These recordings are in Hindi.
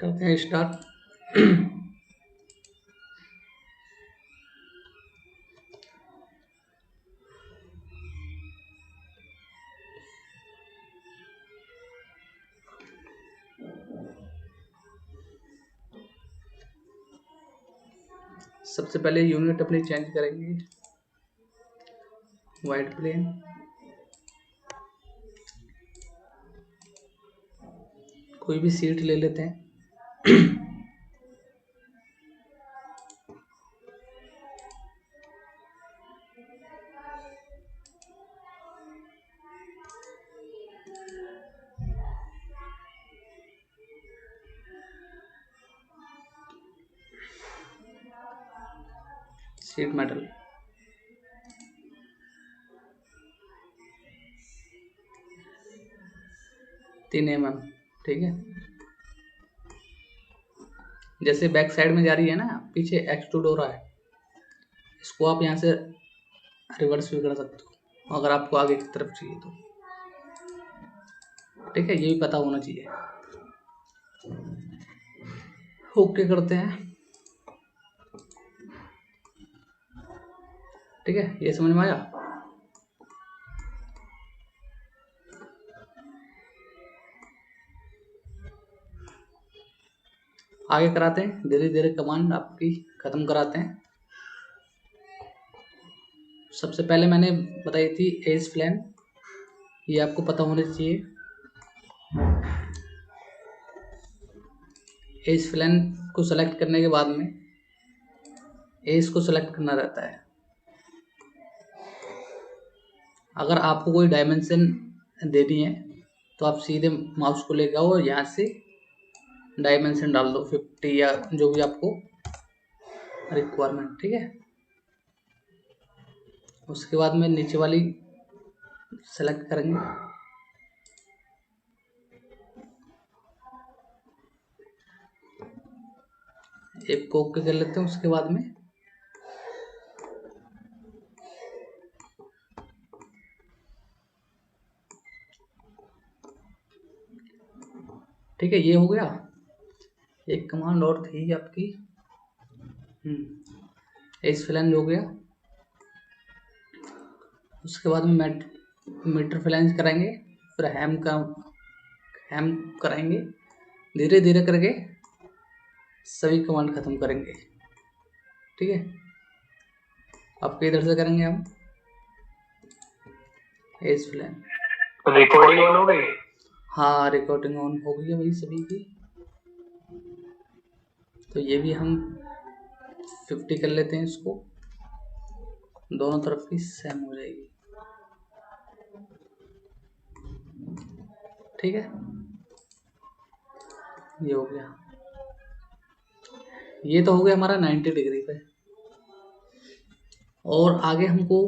करते हैं स्टार्ट। सबसे पहले यूनिट अपनी चेंज करेंगे, वाइट प्लेन। कोई भी सीट ले लेते हैं। Seat metal. तीन mm, ठीक है। जैसे बैक साइड में जा रही है ना, पीछे एक्सट्रूड हो रहा है, इसको आप यहाँ से रिवर्स भी कर सकते हो अगर आपको आगे की तरफ चाहिए तो, ठीक है। ये भी पता होना चाहिए। ओके करते हैं, ठीक है। ये समझ में आया। आगे कराते हैं, धीरे धीरे कमांड आपकी खत्म कराते हैं। सबसे पहले मैंने बताई थी एज फ्लैन, ये आपको पता होना चाहिए। एज फ्लैन को सेलेक्ट करने के बाद में एज को सेलेक्ट करना रहता है। अगर आपको कोई डायमेंशन देनी है तो आप सीधे माउस को लेकर आओ और यहाँ से डायमेंशन डाल दो 50 या जो भी आपको रिक्वायरमेंट, ठीक है। उसके बाद में नीचे वाली सेलेक्ट करेंगे, एक को ओके कर लेते हैं। उसके बाद में ठीक है, ये हो गया। एक कमांड और थी आपकी, एज फ्लैंज हो गया। उसके बाद में मीटर फ्लैंज कराएंगे, फिर हैम कराएंगे। धीरे धीरे करके सभी कमांड खत्म करेंगे, ठीक है। आपके इधर से करेंगे हम एज फ्लैंज। रिकॉर्डिंग ऑन हो गई? हाँ, रिकॉर्डिंग ऑन हो गई है भाई सभी की। तो ये भी हम 50 कर लेते हैं, इसको दोनों तरफ की सेम हो जाएगी, ठीक है। ये हो गया। ये तो हो गया हमारा 90 डिग्री पे। और आगे हमको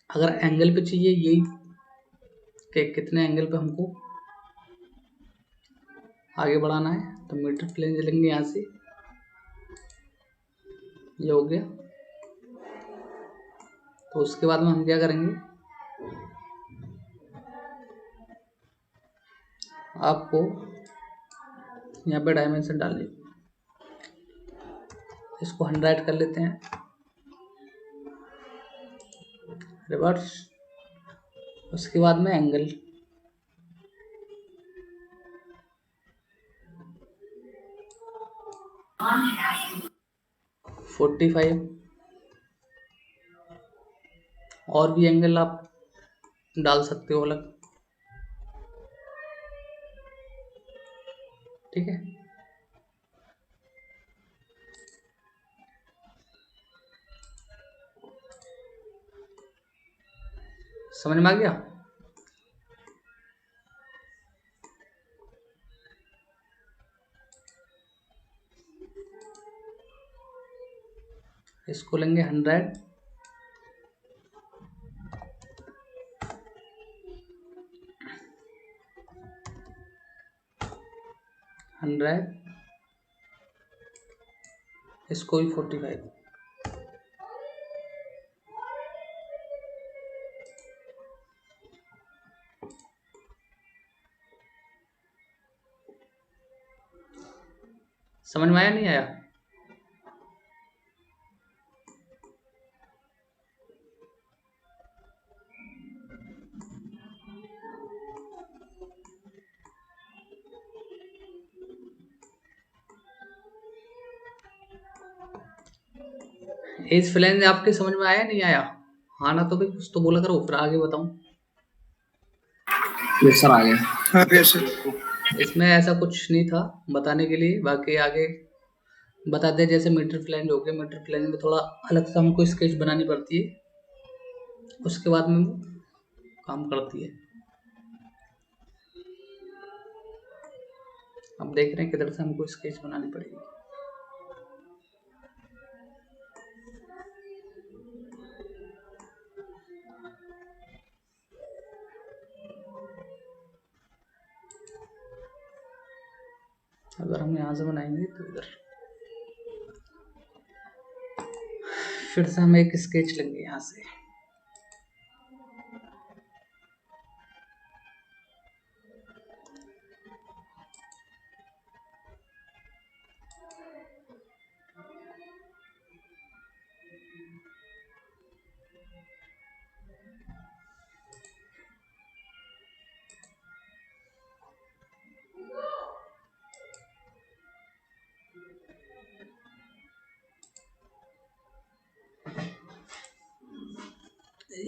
अगर एंगल पे चाहिए, यही कि कितने एंगल पे हमको आगे बढ़ाना है, तो मीटर फ्लैंज लेंगे यहाँ से। ये हो गया। तो उसके बाद में हम क्या करेंगे, आपको यहाँ पे डायमेंशन डालनी, इसको 100 कर लेते हैं, रिवर्स। उसके बाद में एंगल 45। और भी एंगल आप डाल सकते हो अलग, ठीक है। समझ में आ गया। इसको लेंगे 100, इसको भी 45। समझ में आया नहीं आया? एज फ्लेंज आपके समझ में आया नहीं आया? हाँ ना, तो भाई कुछ तो बोला करो, फिर आगे बताऊं। यस सर, आ गया। हाँ यस सर। इसमें ऐसा कुछ नहीं था बताने के लिए, बाकी आगे बता दे। जैसे मीटर फ्लेंज हो गया, मीटर फ्लेंज में थोड़ा अलग से हमको स्केच बनानी पड़ती है, उसके बाद में वो काम करती है। अब देख रहे हैं किधर से हमको स्केच बनानी पड़ेगी। अगर हम यहाँ से बनाएंगे तो इधर फिर से हम एक स्केच लेंगे यहाँ से।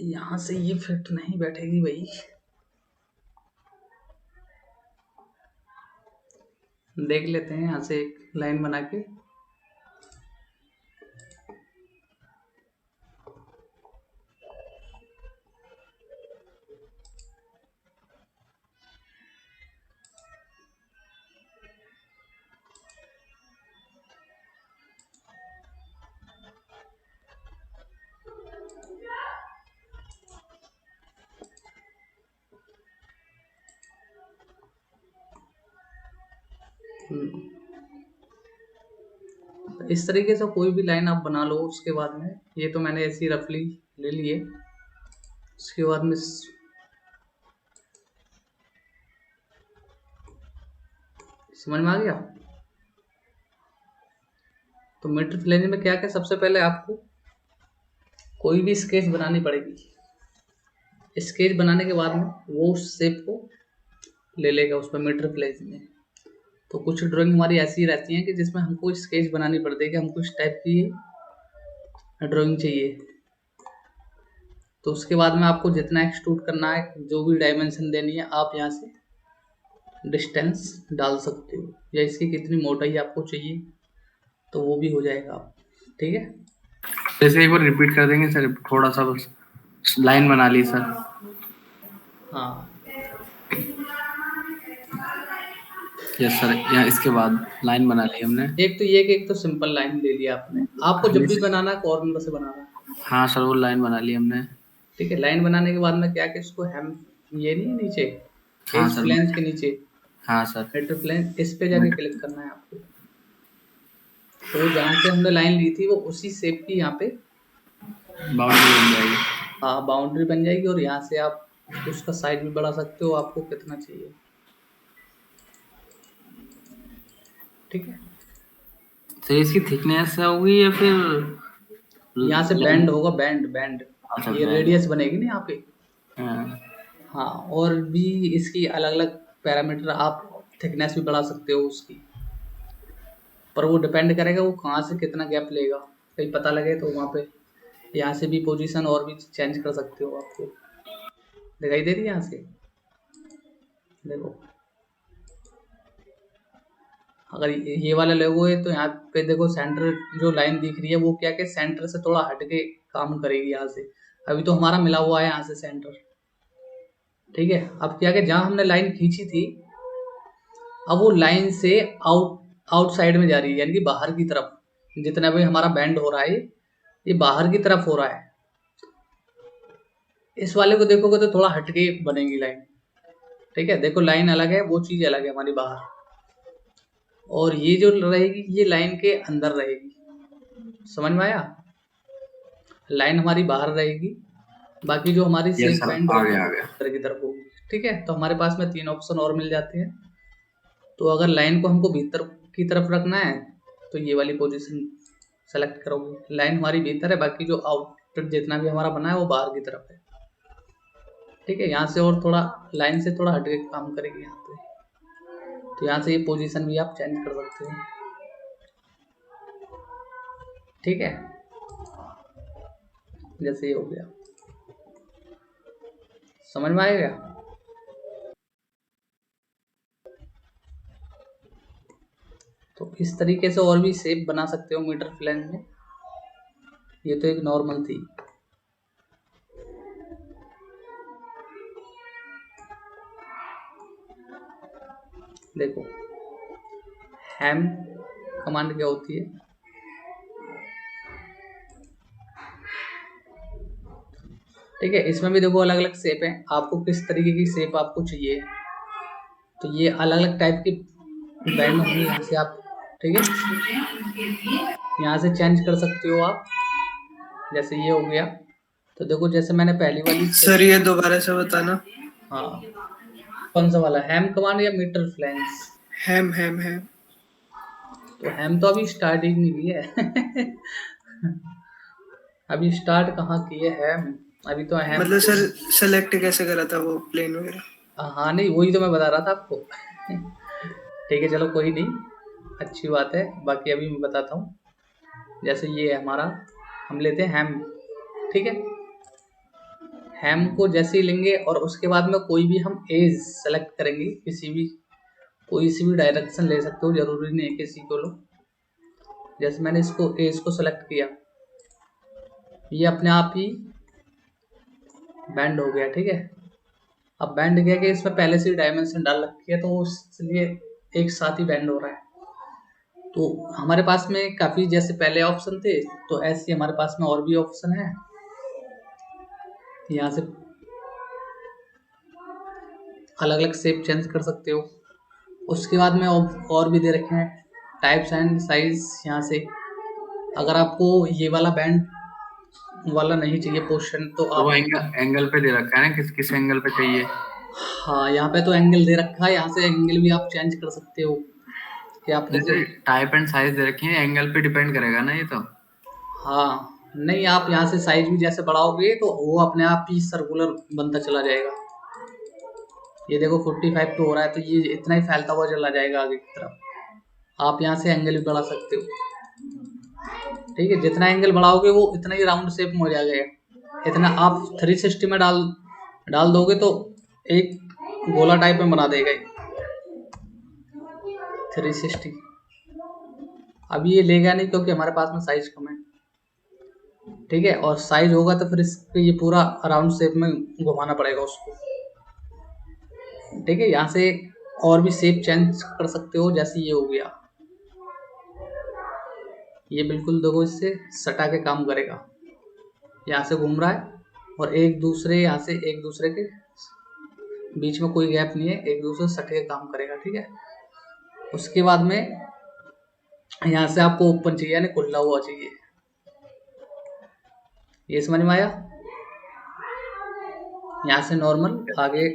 यहाँ से ये फिट नहीं बैठेगी भाई। देख लेते हैं यहाँ से एक लाइन बना के। इस तरीके से कोई भी लाइन आप बना लो। उसके बाद में ये तो मैंने ऐसी रफली ले लिए। उसके बाद में समझ में आ गया। तो मीटर फ्लेंज में क्या क्या, सबसे पहले आपको कोई भी स्केच बनानी पड़ेगी। स्केच बनाने के बाद में वो शेप को ले लेगा उस पर मीटर फ्लेंज में। तो कुछ ड्राइंग हमारी ऐसी रहती है कि जिसमें हमको स्केच बनानी पड़ती है कि हमको इस टाइप की ड्राइंग चाहिए। तो उसके बाद में आपको जितना एक्सट्रूड करना है, जो भी डायमेंशन देनी है, आप यहाँ से डिस्टेंस डाल सकते हो, या इसकी कितनी मोटाई आपको चाहिए तो वो भी हो जाएगा। ठीक है, जैसे एक बार रिपीट कर देंगे सर, थोड़ा सा बस लाइन बना ली सर। हाँ यस सर, यहाँ इसके बाद लाइन बना ली हमने। एक तो सिंपल लाइन ले लिया आपने। आपको जब भी बनाना है कॉर्नर से बनाना। हाँ सर, वो लाइन बना ली हमने। ठीक है, लाइन बनाने के बाद में क्या कि इसको हम ये नहीं है नीचे हाँ एज सर। फ्लेंज के नीचे, हाँ सर, मीटर फ्लेंज, इस पे जाके क्लिक करना है आपको। तो जहाँ से हमने लाइन ली थी वो उसी शेप की यहाँ पे बाउंड्री बन जाएगी। हाँ बाउंड्री बन जाएगी। और यहाँ से आप उसका साइज भी बढ़ा सकते हो, आपको कितना चाहिए। ठीक है, सर इसकी थिकनेस होगी या फिर यहाँ से बैंड होगा, बैंड बैंड अच्छा, ये बैंड। रेडियस बनेगी ना यहाँ पे। हाँ, हाँ, और भी इसकी अलग अलग पैरामीटर, आप थिकनेस भी बढ़ा सकते हो उसकी, पर वो डिपेंड करेगा वो कहाँ से कितना गैप लेगा। कहीं पता लगे तो वहाँ पे यहाँ से भी पोजीशन और भी चेंज कर सकते हो। आपको दिखाई दे रही है यहाँ से, देखो। अगर ये वाला लोगो है तो यहाँ पे देखो सेंटर जो लाइन दिख रही है वो क्या कि सेंटर से थोड़ा हटके काम करेगी यहाँ से। अभी तो हमारा मिला हुआ है यहाँ से सेंटर। ठीक है, अब क्या कि जहाँ हमने लाइन खींची थी अब वो लाइन से आउटसाइड में जा रही है, यानी कि बाहर की तरफ। जितना भी हमारा बैंड हो रहा है ये बाहर की तरफ हो रहा है। इस वाले को देखोगे तो थोड़ा हटके बनेगी लाइन। ठीक है, देखो लाइन अलग है, वो चीज अलग है हमारी बाहर, और ये जो रहेगी ये लाइन के अंदर रहेगी। समझ में आया? लाइन हमारी बाहर रहेगी, बाकी जो हमारी शेप बैंड आ गया अंदर की तरफ होगी। ठीक है, तो हमारे पास में 3 ऑप्शन और मिल जाते हैं। तो अगर लाइन को हमको भीतर की तरफ रखना है तो ये वाली पोजीशन सेलेक्ट करोगे। लाइन हमारी भीतर है, बाकी जो आउटपुट जितना भी हमारा बना है वो बाहर की तरफ है। ठीक है, यहाँ से और थोड़ा लाइन से थोड़ा हट के काम करेंगे यहाँ पे। तो यहाँ से ये पोजीशन भी आप चेंज कर सकते हो। ठीक है, जैसे ये हो गया, समझ में आएगा। तो इस तरीके से और भी शेप बना सकते हो मीटर फ्लैंज में। ये तो एक नॉर्मल थी। देखो हैम कमांड क्या होती है। ठीक है, इसमें भी देखो अलग अलग शेप है, आपको किस तरीके की शेप आपको चाहिए। तो ये अलग अलग टाइप की बैंड होंगी यहाँ से आप। ठीक है, यहाँ से चेंज कर सकते हो आप। जैसे ये हो गया, तो देखो जैसे मैंने पहली वाली सर ये दोबारा से बताना। हाँ, कौन सा वाला, हैम कमांड या मीटर फ्लैंज? हैम हैम हैम। तो हैम तो अभी स्टार्ट ही नहीं की है। अभी स्टार्ट कहाँ की है हैम, अभी तो हैम मतलब सर सेलेक्ट कैसे करा था वो प्लेन वगैरह? हाँ नहीं, वही तो मैं बता रहा था आपको। ठीक है, चलो कोई नहीं, अच्छी बात है। बाकी अभी मैं बताता हूँ। जैसे ये है हमारा, हम लेते हैं हैम। ठीक है, हैम को जैसे ही लेंगे और उसके बाद में कोई भी हम एज सेलेक्ट करेंगे, कोई सी भी डायरेक्शन ले सकते हो, जरूरी नहीं है किसी को लो। जैसे मैंने इसको एज को सेलेक्ट किया, ये अपने आप ही बैंड हो गया। ठीक है, अब बैंड क्या कि इसमें पहले से ही डायमेंशन डाल रखी है, तो इसलिए एक साथ ही बैंड हो रहा है। तो हमारे पास में काफ़ी जैसे पहले ऑप्शन थे, तो ऐसे हमारे पास में और भी ऑप्शन है। यहाँ से अलग अलग शेप चेंज कर सकते हो। उसके बाद में और भी दे रखे हैं टाइप्स एंड साइज। यहाँ से अगर आपको ये वाला बैंड वाला नहीं चाहिए पोर्शन, तो वो आप एंगल पे दे रखा है ना, किस एंगल पे चाहिए। हाँ, यहाँ पे तो एंगल दे रखा है, यहाँ से एंगल भी आप चेंज कर सकते हो कि आपको जैसे टाइप एंड साइज दे रखी है, एंगल पे डिपेंड करेगा ना ये तो। हाँ नहीं, आप यहाँ से साइज भी जैसे बढ़ाओगे तो वो अपने आप ही सर्कुलर बनता चला जाएगा। ये देखो 45 पे हो रहा है, तो ये इतना ही फैलता हुआ चला जाएगा आगे की तरफ। आप यहाँ से एंगल भी बढ़ा सकते हो। ठीक है, जितना एंगल बढ़ाओगे वो इतना ही राउंड शेप में हो जाएगा। इतना आप 360 में डाल दोगे तो एक गोला टाइप में बना देगा 360। अभी ये लेगा नहीं क्योंकि हमारे पास में साइज कम है। ठीक है, और साइज होगा तो फिर इसको ये पूरा राउंड शेप में घुमाना पड़ेगा उसको। ठीक है, यहाँ से और भी शेप चेंज कर सकते हो। जैसे ये हो गया, ये बिल्कुल देखो इससे सटा के काम करेगा। यहाँ से घूम रहा है और यहाँ से एक दूसरे के बीच में कोई गैप नहीं है, एक दूसरे से सट के काम करेगा। ठीक है, उसके बाद में यहाँ से आपको ओपन चाहिए यानी खुला हुआ चाहिए। ये समझ में आया। यहाँ से नॉर्मल आगे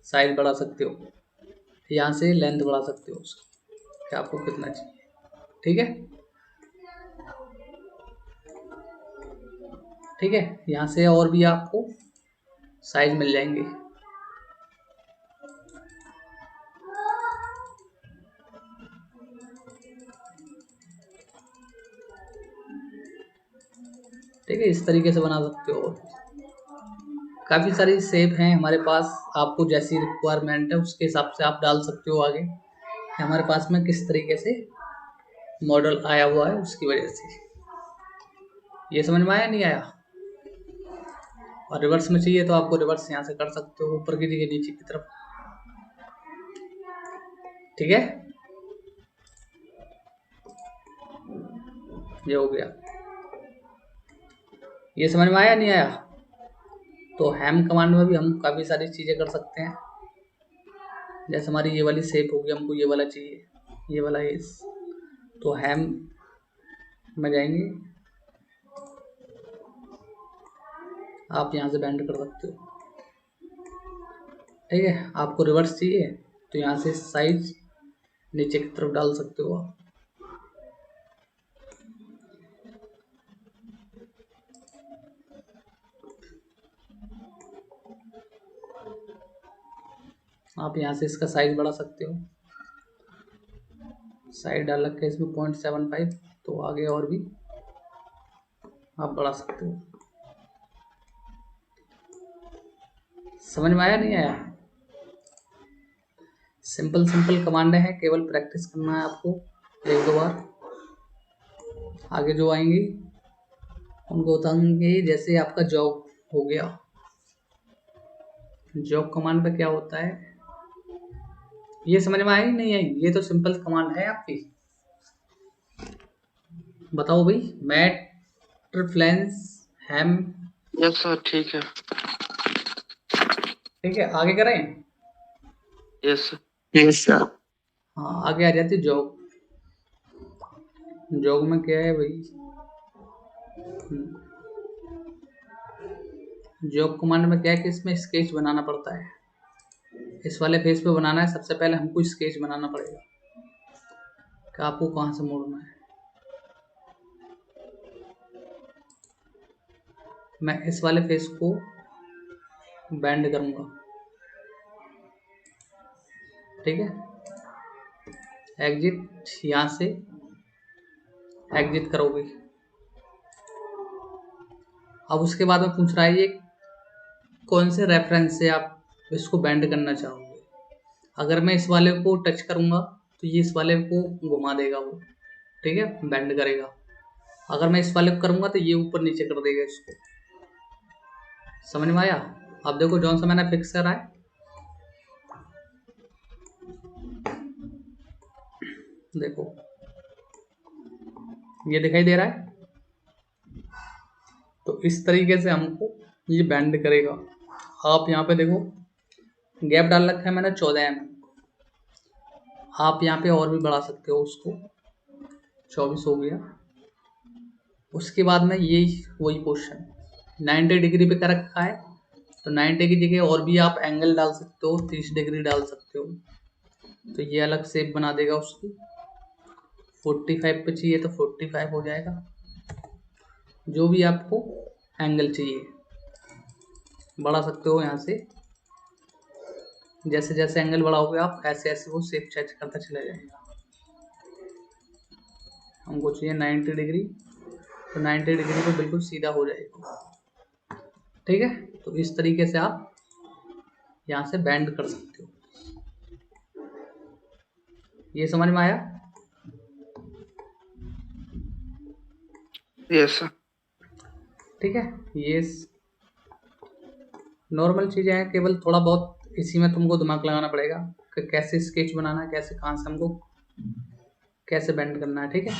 साइज बढ़ा सकते हो, यहाँ से लेंथ बढ़ा सकते हो उसकी कि आपको कितना चाहिए। ठीक है, ठीक है, यहाँ से और भी आपको साइज मिल जाएंगे। ठीक है, इस तरीके से बना सकते हो। काफ़ी सारी शेप हैं हमारे पास, आपको जैसी रिक्वायरमेंट है उसके हिसाब से आप डाल सकते हो आगे। हमारे पास में किस तरीके से मॉडल आया हुआ है उसकी वजह से। ये समझ में आया नहीं आया। और रिवर्स में चाहिए तो आपको रिवर्स यहाँ से कर सकते हो, ऊपर की जगह नीचे की तरफ। ठीक है, ये हो गया। ये समझ में आया नहीं आया। तो हैम कमांड में भी हम काफ़ी सारी चीज़ें कर सकते हैं। जैसे हमारी ये वाली शेप होगी, हमको ये वाला चाहिए, ये वाला एज, तो हैम में जाएंगे, आप यहाँ से बैंड कर सकते हो। ठीक है, आपको रिवर्स चाहिए तो यहाँ से साइज नीचे की तरफ डाल सकते हो आप। आप यहाँ से इसका साइज बढ़ा सकते हो। साइज डाल रखा है इसमें 0.75, तो आगे और भी आप बढ़ा सकते हो। समझ में आया नहीं आया? सिंपल सिंपल कमांड है, केवल प्रैक्टिस करना है आपको 1-2 बार। आगे जो आएंगी उनको बताएंगे। जैसे आपका जॉब हो गया, जॉब कमांड पे क्या होता है ये समझ में आई नहीं आई? ये तो सिंपल कमांड है आपकी। बताओ भाई। मैट्रिफ्लेंस हैम। यस सर, ठीक है। ठीक है, आगे करें? Yes sir. हाँ, आगे आ जाती है जॉब। जॉब में क्या है भाई? जॉब कमांड में क्या है कि इसमें स्केच बनाना पड़ता है। इस वाले पेज पे बनाना है, सबसे पहले हमको स्केच बनाना पड़ेगा कि आपको कहाँ से मोड़ना है। मैं इस वाले फेस को बैंड करूँगा, ठीक है। एग्जिट, यहाँ से एग्जिट करोगे। अब उसके बाद में पूछ रहा है ये कौन से रेफरेंस से आप इसको बैंड करना चाहोगे। अगर मैं इस वाले को टच करूँगा तो ये इस वाले को घुमा देगा वो, ठीक है, बैंड करेगा। अगर मैं इस वाले को करूँगा तो ये ऊपर नीचे कर देगा इसको। समझ में आया? अब देखो जौन सा मैंने फिक्स करा है, देखो ये दिखाई दे रहा है। तो इस तरीके से हमको ये बैंड करेगा। आप यहाँ पे देखो गैप डाल रखा है मैंने 14 mm। आप यहाँ पे और भी बढ़ा सकते हो उसको, 24 हो गया। उसके बाद में ये वही पोर्शन 90 डिग्री पे कर रखा है, तो 90 की जगह और भी आप एंगल डाल सकते हो, 30 डिग्री डाल सकते हो, तो ये अलग शेप बना देगा उसकी। 45 पे चाहिए तो 45 हो जाएगा। जो भी आपको एंगल चाहिए बढ़ा सकते हो यहाँ से। जैसे जैसे एंगल बढ़ाओगे आप ऐसे ऐसे वो शेप चेंज करता चला जाएगा। हमको चाहिए 90 डिग्री, तो 90 डिग्री पे बिल्कुल सीधा हो जाएगा, ठीक है। तो इस तरीके से आप यहाँ से बैंड कर सकते हो। ये समझ में आया? Yes sir. ठीक है, ये नॉर्मल चीज़ें हैं, केवल थोड़ा बहुत इसी में तुमको दिमाग लगाना पड़ेगा कि कैसे स्केच बनाना है, कैसे कहाँ से हमको कैसे बैंड करना है, ठीक है।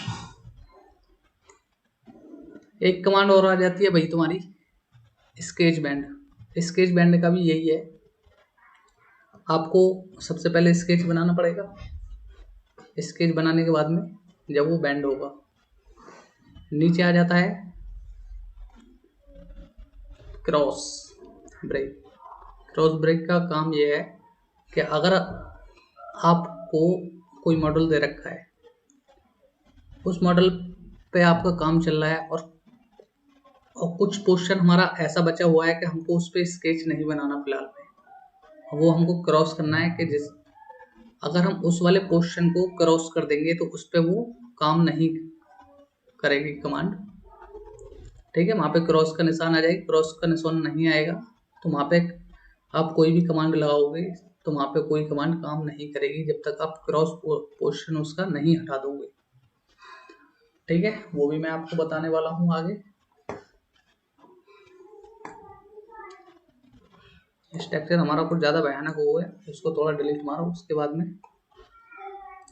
एक कमांड और आ जाती है भाई तुम्हारी, स्केच बैंड। स्केच बैंड का भी यही है, आपको सबसे पहले स्केच बनाना पड़ेगा। स्केच बनाने के बाद में जब वो बैंड होगा, नीचे आ जाता है क्रॉस ब्रेक। क्रॉस ब्रेक का काम ये है कि अगर आपको कोई मॉडल दे रखा है, उस मॉडल पे आपका काम चल रहा है और कुछ पोर्शन हमारा ऐसा बचा हुआ है कि हमको उस पर स्केच नहीं बनाना फिलहाल में, वो हमको क्रॉस करना है कि जिस अगर हम उस वाले पोर्शन को क्रॉस कर देंगे तो उस पर वो काम नहीं करेगी कमांड, ठीक है। वहाँ पे क्रॉस का निशान आ जाएगा। क्रॉस का निशान नहीं आएगा तो वहाँ पे आप कोई भी कमांड लगाओगे तो वहाँ पे कोई कमांड काम नहीं करेगी जब तक आप क्रॉस पोर्शन उसका नहीं हटा दोगे, ठीक है। वो भी मैं आपको बताने वाला हूँ आगे। स्ट्रक्चर हमारा कुछ ज़्यादा भयानक हो गया, इसको थोड़ा डिलीट मारो। उसके बाद में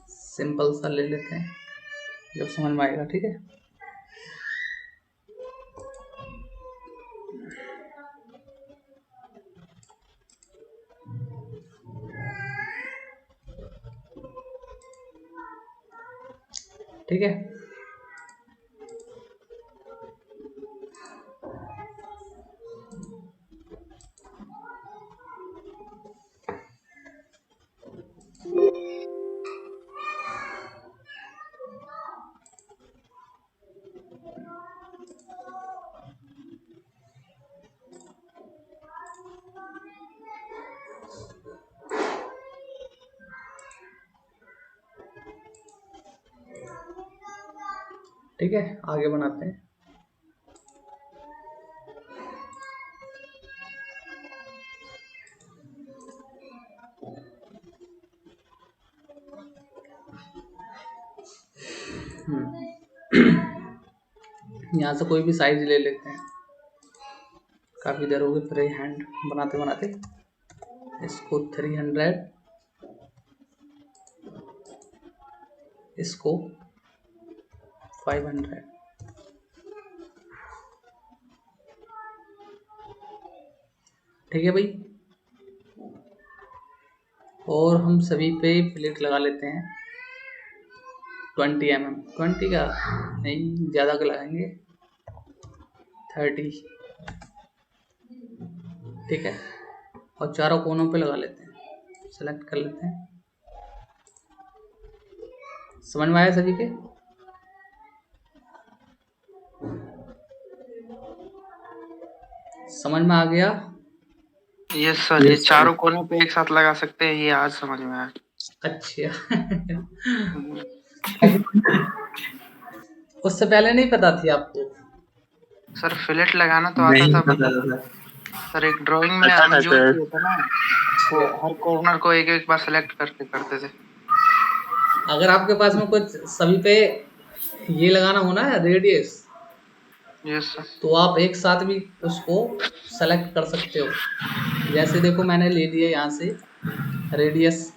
सिंपल सा ले लेते हैं, जब समझ में आएगा, ठीक है। ठीक है, ठीक है, आगे बनाते हैं। यहाँ से कोई भी साइज ले लेते हैं। काफ़ी देर हो गई फ्री हैंड बनाते बनाते। इसको 300, इसको 500। ठीक है भाई, और हम सभी पे प्लेट लगा लेते हैं 20 mm। 20 का नहीं, ज़्यादा का लगाएंगे, 30। ठीक है, और चारों कोनों पे लगा लेते हैं, सेलेक्ट कर लेते हैं। समझ में आया सभी के? समझ में आ गया? यस सर, ये चारों कोनों पे एक साथ लगा सकते हैं, ये आज समझ में आया। अच्छा। उससे पहले नहीं पता थी आपको? सर फिलेट लगाना तो आता था, मतलब सर एक ड्राइंग में हम जो होता ना, वो हर कॉर्नर को एक एक बार सेलेक्ट करके करते थे। अगर आपके पास में कुछ सभी पे ये लगाना हो ना रेडियस, यस सर। तो आप एक साथ भी उसको सेलेक्ट कर सकते हो। जैसे देखो, मैंने ले लिया यहाँ से रेडियस।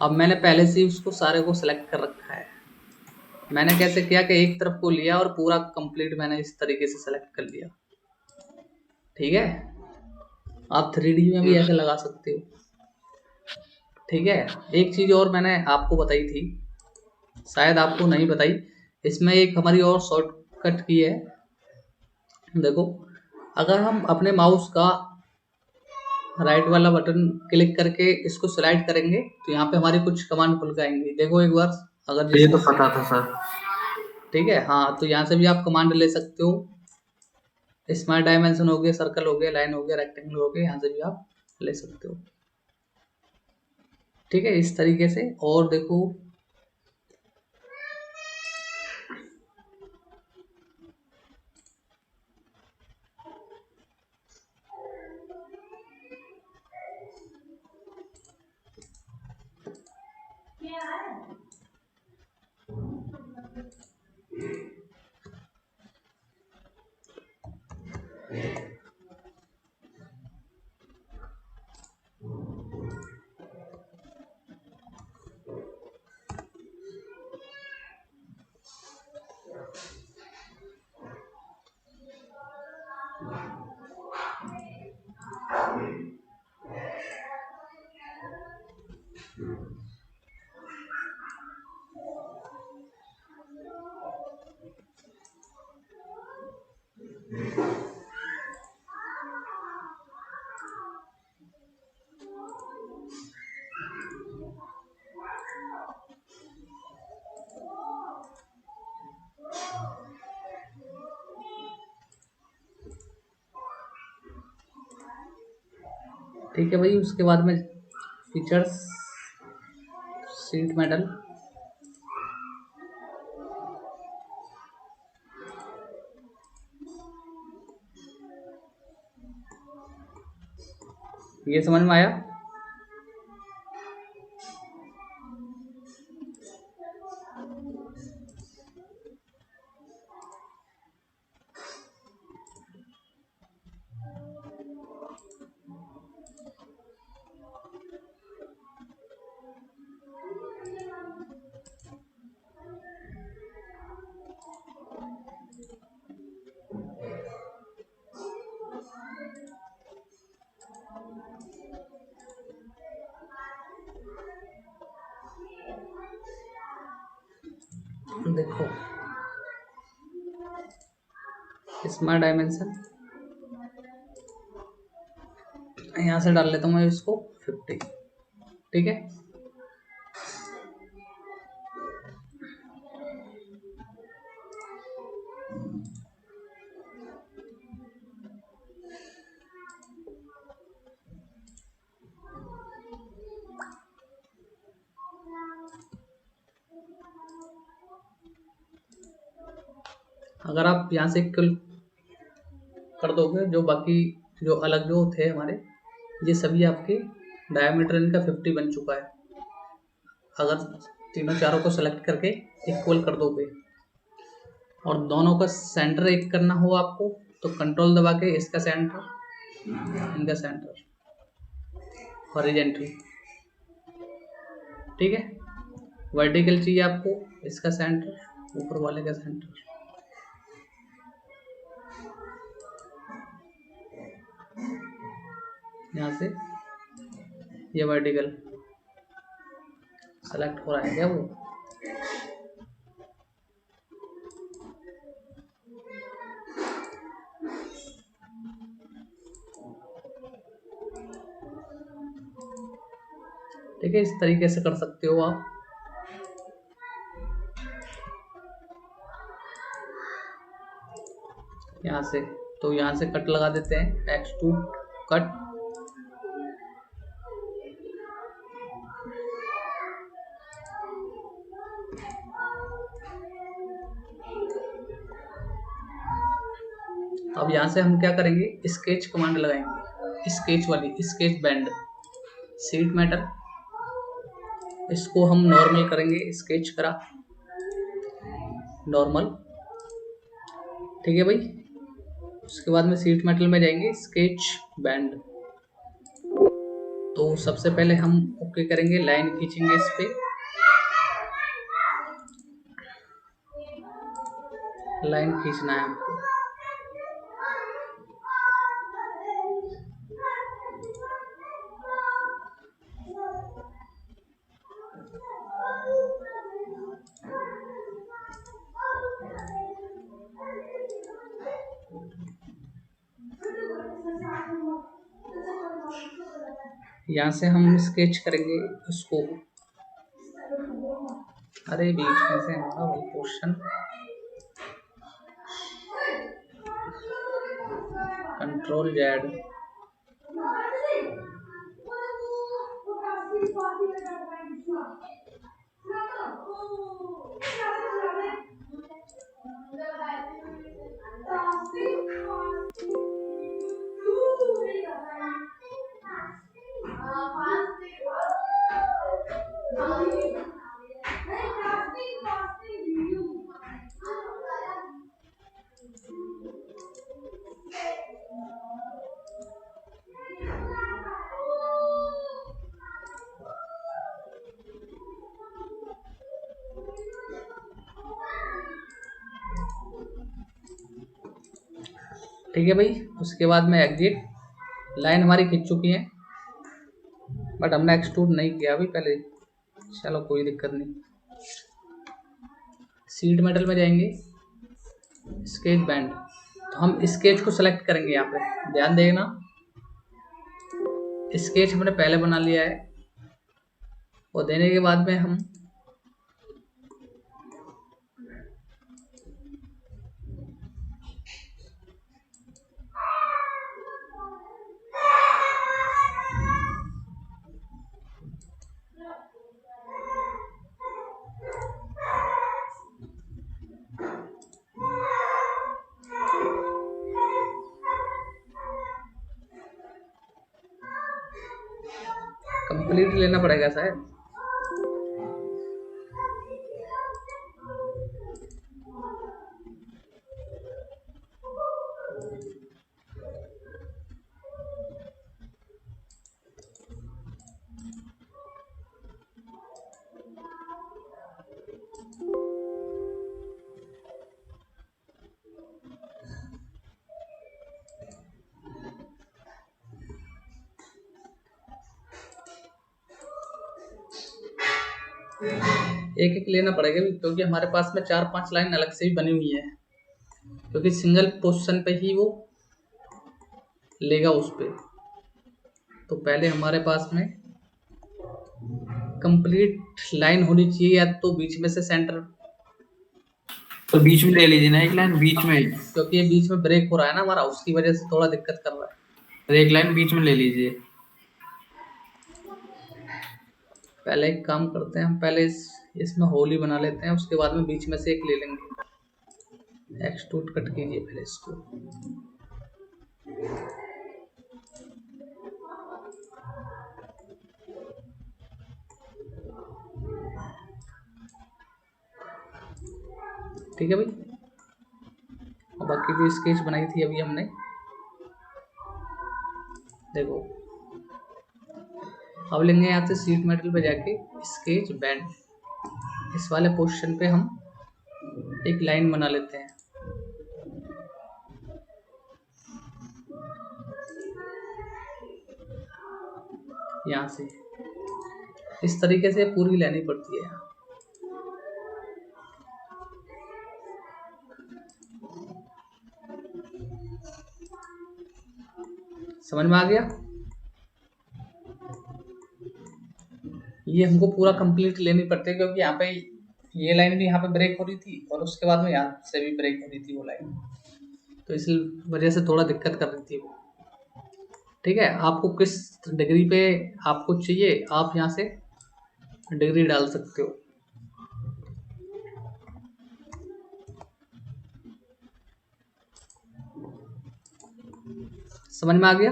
अब मैंने पहले से ही उसको सारे को सेलेक्ट कर रखा है। मैंने कैसे किया कि एक तरफ को लिया और पूरा कंप्लीट मैंने इस तरीके से सेलेक्ट कर लिया। ठीक है, आप 3D में भी ऐसे लगा सकते हो। ठीक है, एक चीज और मैंने आपको बताई थी, शायद आपको नहीं बताई। इसमें एक हमारी और शॉर्टकट की है। देखो, अगर हम अपने माउस का राइट वाला बटन क्लिक करके इसको स्लाइड करेंगे तो यहाँ पे हमारी कुछ कमांड खुल के आएंगी। देखो एक बार, अगर ये तो पता था सर। ठीक है, हाँ, तो यहाँ से भी आप कमांड ले सकते हो। स्मार्ट डायमेंशन हो गया, सर्कल हो गया, लाइन हो गया, रेक्टेंगल हो गया, यहाँ से भी आप ले सकते हो। ठीक है, इस तरीके से। और देखो, ठीक है भाई, उसके बाद में फीचर्स, सीट मेटल, ये समझ में आया? देखो, स्मार्ट डायमेंशन यहाँ से डाल लेता हूँ मैं इसको 50। ठीक है, अगर आप यहाँ से किल कर दोगे, जो बाकी जो अलग जो थे हमारे, ये सभी आपके डायमीटर इनका 50 बन चुका है। अगर तीनों चारों को सेलेक्ट करके इक्वल कर दोगे और दोनों का सेंटर एक करना हो आपको, तो कंट्रोल दबा के इसका सेंटर, इनका सेंटर हॉरिजॉन्टल, ठीक है। वर्टिकल चाहिए आपको, इसका सेंटर, ऊपर वाले का सेंटर। यहाँ से ये वर्टिकल सेलेक्ट हो रहा है क्या वो? ठीक है, इस तरीके से कर सकते हो आप। यहाँ से तो यहाँ से कट लगा देते हैं, एक्सट्रूड कट। अब यहाँ से हम क्या करेंगे, स्केच कमांड लगाएंगे, स्केच वाली, स्केच बैंड, शीट मेटल, इसको हम नॉर्मल करेंगे, स्केच करा नॉर्मल, ठीक है भाई। उसके बाद में शीट मेटल में जाएंगे, स्केच बैंड। तो सबसे पहले हम ओके करेंगे, लाइन खींचेंगे इस पे, लाइन खींचना है हमको। यहाँ से हम स्केच करेंगे उसको, अरे बीच में से हमारा वही पोर्शन, कंट्रोल जेड, ठीक है भाई। उसके बाद में एग्जिट, लाइन हमारी खींच चुकी है, बट हमने एक्सट्रूड नहीं किया अभी पहले, चलो कोई दिक्कत नहीं। शीट मेटल में जाएंगे, स्केच बैंड, तो हम स्केच को सेलेक्ट करेंगे। यहाँ पे ध्यान देना, स्केच हमने पहले बना लिया है, और देने के बाद में हम कंप्लीट लेना पड़ेगा शायद। एक एक लेना पड़ेगा, क्योंकि हमारे पास में 4-5 लाइन अलग से ही बनी हुई है, क्योंकि सिंगल पोजीशन पे ही वो लेगा उस पे। तो पहले हमारे पास में कंप्लीट लाइन होनी चाहिए, या तो बीच में से सेंटर, तो बीच में ले लीजिए ना एक लाइन बीच में, क्योंकि ये बीच में ब्रेक हो रहा है ना हमारा, उसकी वजह से थोड़ा दिक्कत कर रहा है। तो एक लाइन बीच में ले लीजिए। पहले एक काम करते हैं, हम पहले इसमें होल ही बना लेते हैं, उसके बाद में बीच में से एक ले लेंगे। एक्सट्रूड कट कीजिए पहले इसको। ठीक है भाई, और बाकी जो स्केच बनाई थी अभी हमने, देखो अब लेंगे यहाँ से शीट मेटल पे जाके स्केच बैंड, इस वाले पोजीशन पे हम एक लाइन बना लेते हैं। यहाँ से इस तरीके से पूरी लेनी पड़ती है। समझ में आ गया? ये हमको पूरा कंप्लीट लेनी पड़ती है, क्योंकि यहाँ पे ये लाइन भी यहाँ पे ब्रेक हो रही थी और उसके बाद में यहाँ से भी ब्रेक हो रही थी वो लाइन, तो इस वजह से थोड़ा दिक्कत कर रही थी वो। ठीक है, आपको किस डिग्री पे आपको चाहिए आप यहाँ से डिग्री डाल सकते हो। समझ में आ गया?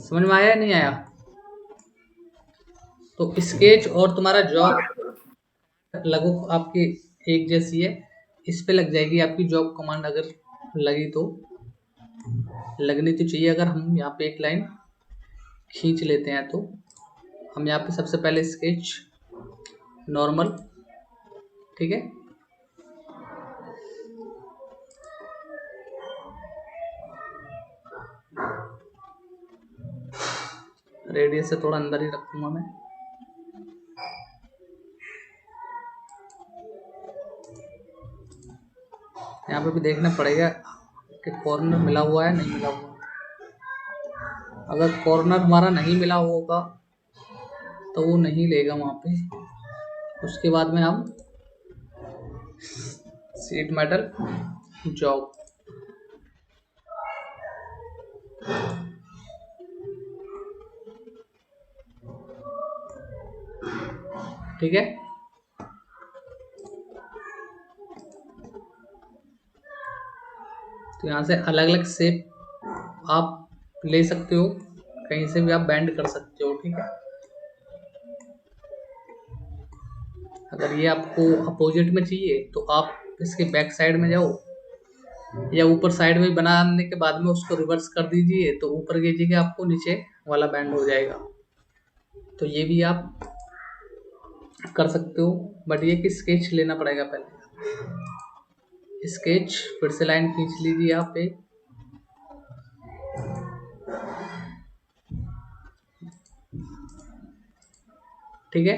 समझ में आया या नहीं आया? तो स्केच और तुम्हारा जॉब लगभग आपकी एक जैसी है, इस पे लग जाएगी आपकी जॉब कमांड। अगर लगी तो लगनी तो चाहिए। अगर हम यहाँ पे एक लाइन खींच लेते हैं तो हम यहाँ पे सबसे पहले स्केच नॉर्मल, ठीक है, रेडियस से थोड़ा अंदर ही रखूंगा मैं। यहाँ पे भी देखना पड़ेगा कि कॉर्नर मिला हुआ है नहीं मिला हुआ। अगर कॉर्नर हमारा नहीं मिला होगा तो वो नहीं लेगा वहाँ पे। उसके बाद में हम शीट मेटल जॉब, ठीक है, तो यहाँ से अलग अलग शेप आप ले सकते हो, कहीं से भी आप बैंड कर सकते हो। ठीक है, अगर ये आपको अपोजिट में चाहिए तो आप इसके बैक साइड में जाओ, या ऊपर साइड में बनाने के बाद में उसको रिवर्स कर दीजिए तो ऊपर की जगह आपको नीचे वाला बैंड हो जाएगा। तो ये भी आप कर सकते हो, बट ये कि स्केच लेना पड़ेगा पहले। स्केच फिर से लाइन खींच लीजिए आप एक, ठीक है,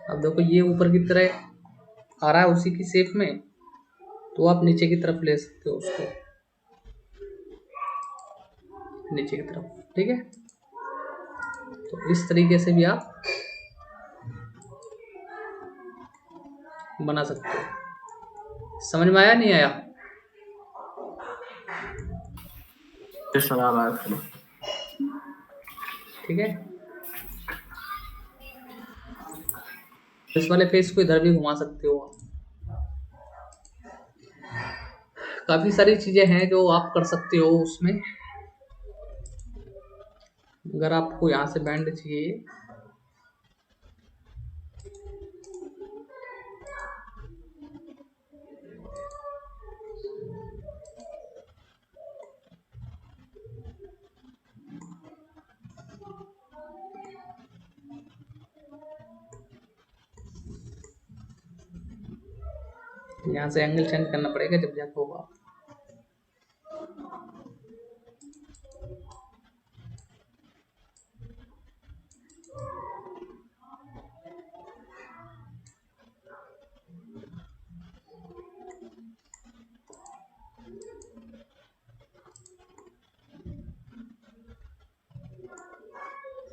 अब देखो ये ऊपर की तरह आ रहा है उसी की शेप में, तो आप नीचे की तरफ ले सकते हो उसको, नीचे की तरफ। ठीक है, तो इस तरीके से भी आप बना सकते हो। समझ में आया नहीं आया? ठीक है, इस वाले फेस को इधर भी घुमा सकते हो। काफी सारी चीजें हैं जो आप कर सकते हो उसमें। अगर आपको यहाँ से बैंड चाहिए, यहाँ से एंगल चेंज करना पड़ेगा जब जाके होगा।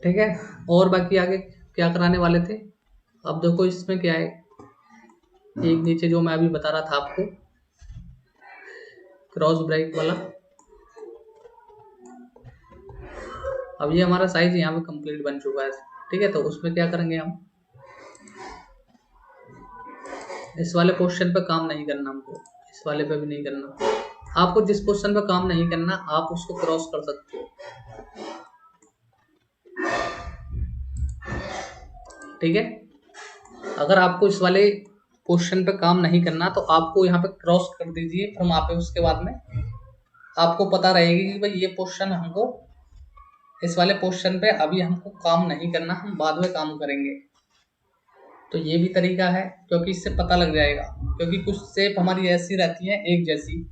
ठीक है, और बाकी आगे क्या कराने वाले थे? अब देखो इसमें क्या है, एक नीचे जो मैं अभी बता रहा था आपको, क्रॉस ब्रेक वाला। अब ये हमारा साइज यहाँ पे कंप्लीट बन चुका है, ठीक है। तो उसमें क्या करेंगे हम, इस वाले पोर्शन पे काम नहीं करना हमको, इस वाले पे भी नहीं करना। आपको जिस पोर्शन पे काम नहीं करना आप उसको क्रॉस कर सकते हो, ठीक है। अगर आपको इस वाले पोर्शन पे काम नहीं करना तो आपको यहाँ पे क्रॉस कर दीजिए, फिर वहाँ पे उसके बाद में आपको पता रहेगी कि भाई ये पोर्शन हमको, इस वाले पोर्शन पे अभी हमको काम नहीं करना, हम बाद में काम करेंगे। तो ये भी तरीका है, क्योंकि इससे पता लग जाएगा, क्योंकि कुछ शेप हमारी ऐसी रहती है एक जैसी,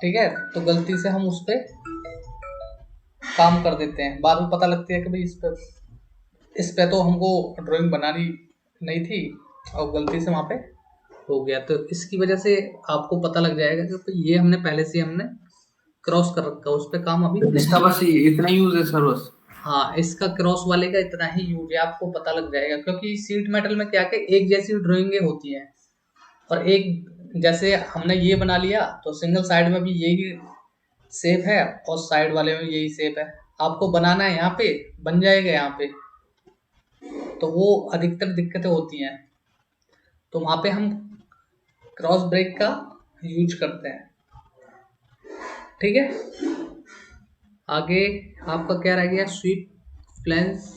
ठीक है। तो गलती से हम उस पे काम कर देते हैं, बाद में पता लगती है कि भाई इस पे तो हमको ड्राइंग बनानी नहीं थी और गलती से वहाँ पे हो गया। तो इसकी वजह से आपको पता लग जाएगा कि ये हमने पहले से हमने क्रॉस कर रखा, उस पे काम अभी नहीं। इसका बस इतना यूज है सर बस? हाँ, इसका क्रॉस वाले का इतना ही यूज है, आपको पता लग जाएगा। क्योंकि सीट मेटल में क्या क्या एक जैसी ड्राइंगें होती हैं, और एक जैसे हमने ये बना लिया तो सिंगल साइड में भी यही शेप है और साइड वाले में यही शेप है, आपको बनाना है यहाँ पे बन जाएगा यहाँ पे। तो वो अधिकतर दिक्कतें होती हैं, तो वहाँ पे हम क्रॉस ब्रेक का यूज करते हैं, ठीक है। आगे आपका क्या रह गया, स्वीप फ्लैंस,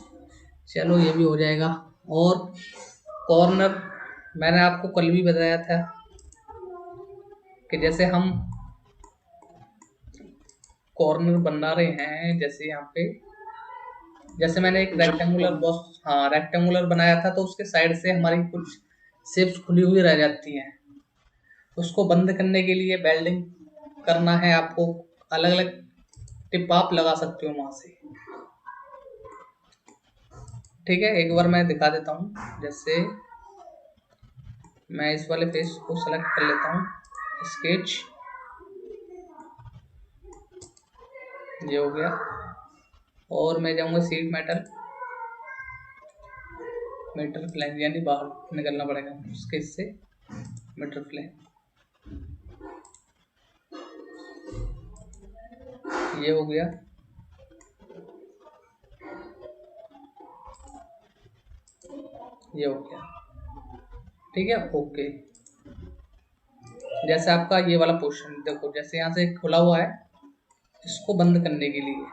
चलो ये भी हो जाएगा। और कॉर्नर मैंने आपको कल भी बताया था कि जैसे हम कॉर्नर बना रहे हैं, जैसे यहाँ पे जैसे मैंने एक रेक्टेंगुलर बॉक्स, हाँ रेक्टेंगुलर बनाया था, तो उसके साइड से हमारी कुछ शेप्स खुली हुई रह जाती हैं, उसको बंद करने के लिए वेल्डिंग करना है आपको, अलग अलग टिप आप लगा सकते हो वहाँ से, ठीक है। एक बार मैं दिखा देता हूँ, जैसे मैं इस वाले फेस को सेलेक्ट कर लेता हूँ, स्केच, ये हो गया। और मैं जाऊँगा सीट मेटल फ्लैंज, यानी बाहर निकलना पड़ेगा उसके, इससे मेटल फ्लैंज, ये हो गया। ये हो गया, ठीक है, ओके। जैसे आपका ये वाला पोर्शन देखो, जैसे यहाँ से खुला हुआ है, इसको बंद करने के लिए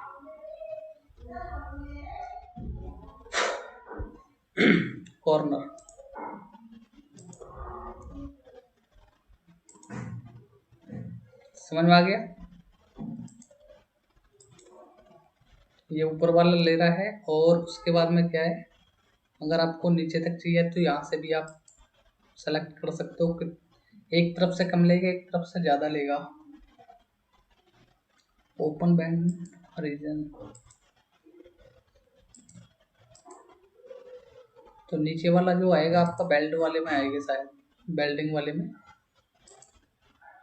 कॉर्नर, समझ में आ गया। ये ऊपर वाला ले रहा है, और उसके बाद में क्या है, अगर आपको नीचे तक चाहिए तो यहाँ से भी आप सेलेक्ट कर सकते हो कि एक तरफ से कम लेगा, एक तरफ से ज़्यादा लेगा। ओपन बैंड रीजन, तो नीचे वाला जो आएगा आपका बेल्ट वाले में आएगा, शायद बेल्डिंग वाले में,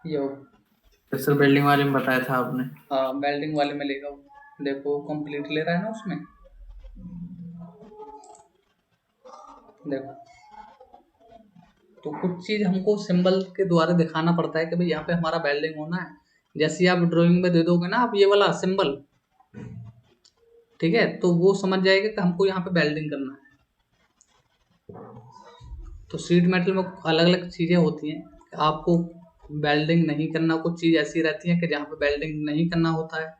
ये हो सर बेल्डिंग वाले में बताया था आपने? हाँ, बेल्डिंग वाले में लेगा, देखो कंप्लीट ले रहा है ना उसमें, देखो। तो कुछ चीज़ हमको सिंबल के द्वारा दिखाना पड़ता है कि भाई यहाँ पे हमारा बेल्डिंग होना है। जैसे आप ड्राइंग में दे दोगे ना आप ये वाला सिंबल, ठीक है, तो वो समझ जाएगा कि हमको यहाँ पे बेल्डिंग करना है। तो शीट मेटल में अलग अलग चीज़ें होती हैं, आपको बेल्डिंग नहीं करना, कुछ चीज़ ऐसी रहती है कि जहाँ पे बेल्डिंग नहीं करना होता है,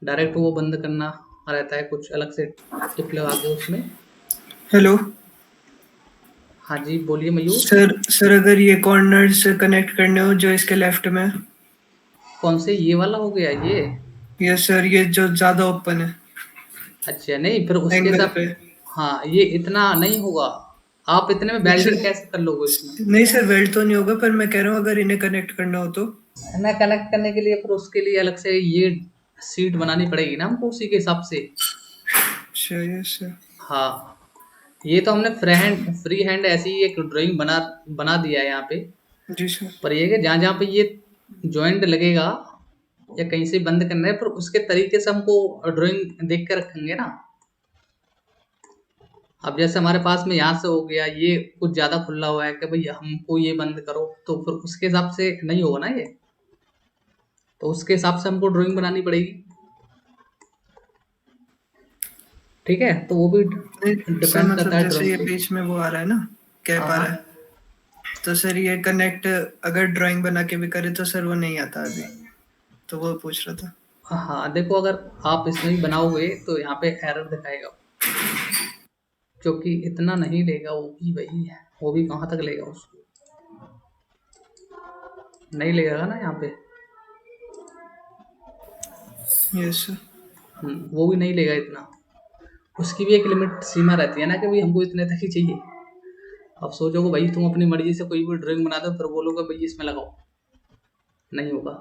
डायरेक्ट वो बंद करना रहता है, कुछ अलग से टिप लगा के उसमें। हेलो, हाँ जी बोलिए मयूर। सर अगर ये कॉर्नर से कनेक्ट करने हो जो इसके लेफ्ट में, कौन से, ये वाला हो गया ये सर, ये जो ज्यादा ओपन है। अच्छा, नहीं फिर उसके एंगल साथ, पे। हाँ ये इतना नहीं होगा, आप इतने में वेल्डिंग कैसे कर लोगे इसमें? नहीं सर, वेल्ड तो नहीं होगा, पर मैं कह रहा हूँ अगर इन्हें कनेक्ट करना हो तो। ना कनेक्ट करने के लिए फिर उसके लिए अलग से ये सीट बनानी पड़ेगी ना हमको उसी के हिसाब से। अच्छा, यस सर। हाँ, ये तो हमने फ्री हैंड ऐसी ही एक ड्राइंग बना दिया है यहाँ पे, जी सर। पर ये कि जहाँ जहाँ पे ये जॉइंट लगेगा या कहीं से बंद करना है, पर उसके तरीके से हमको ड्राइंग देख कर रखेंगे ना। अब जैसे हमारे पास में यहाँ से हो गया, ये कुछ ज़्यादा खुला हुआ है कि भाई हमको ये बंद करो, तो फिर उसके हिसाब से नहीं होगा ना ये, तो उसके हिसाब से हमको ड्राइंग बनानी पड़ेगी। ठीक है, तो वो भी नहीं सर, डिपेंड करता मतलब है जैसे ड्राइंग ये पे। बीच में वो आ रहा है ना, कैप हाँ आ हाँ रहा है, तो सर ये कनेक्ट अगर ड्राइंग बना के भी करे तो सर वो नहीं आता अभी, तो वो पूछ रहा था। हाँ, देखो अगर आप इसमें ही बनाओगे तो यहाँ पे एरर दिखाएगा, क्योंकि इतना नहीं लेगा वो भी, वही है, वो भी कहाँ तक लेगा, उसको नहीं लेगा ना यहाँ पे। Yes sir. वो भी नहीं लेगा इतना, उसकी भी एक लिमिट सीमा रहती है ना कि भाई हमको इतने तक ही चाहिए। अब सोचोगे भाई तुम अपनी मर्जी से कोई भी ड्राइंग बना दो, फिर बोलोगे भाई इसमें लगाओ, नहीं होगा।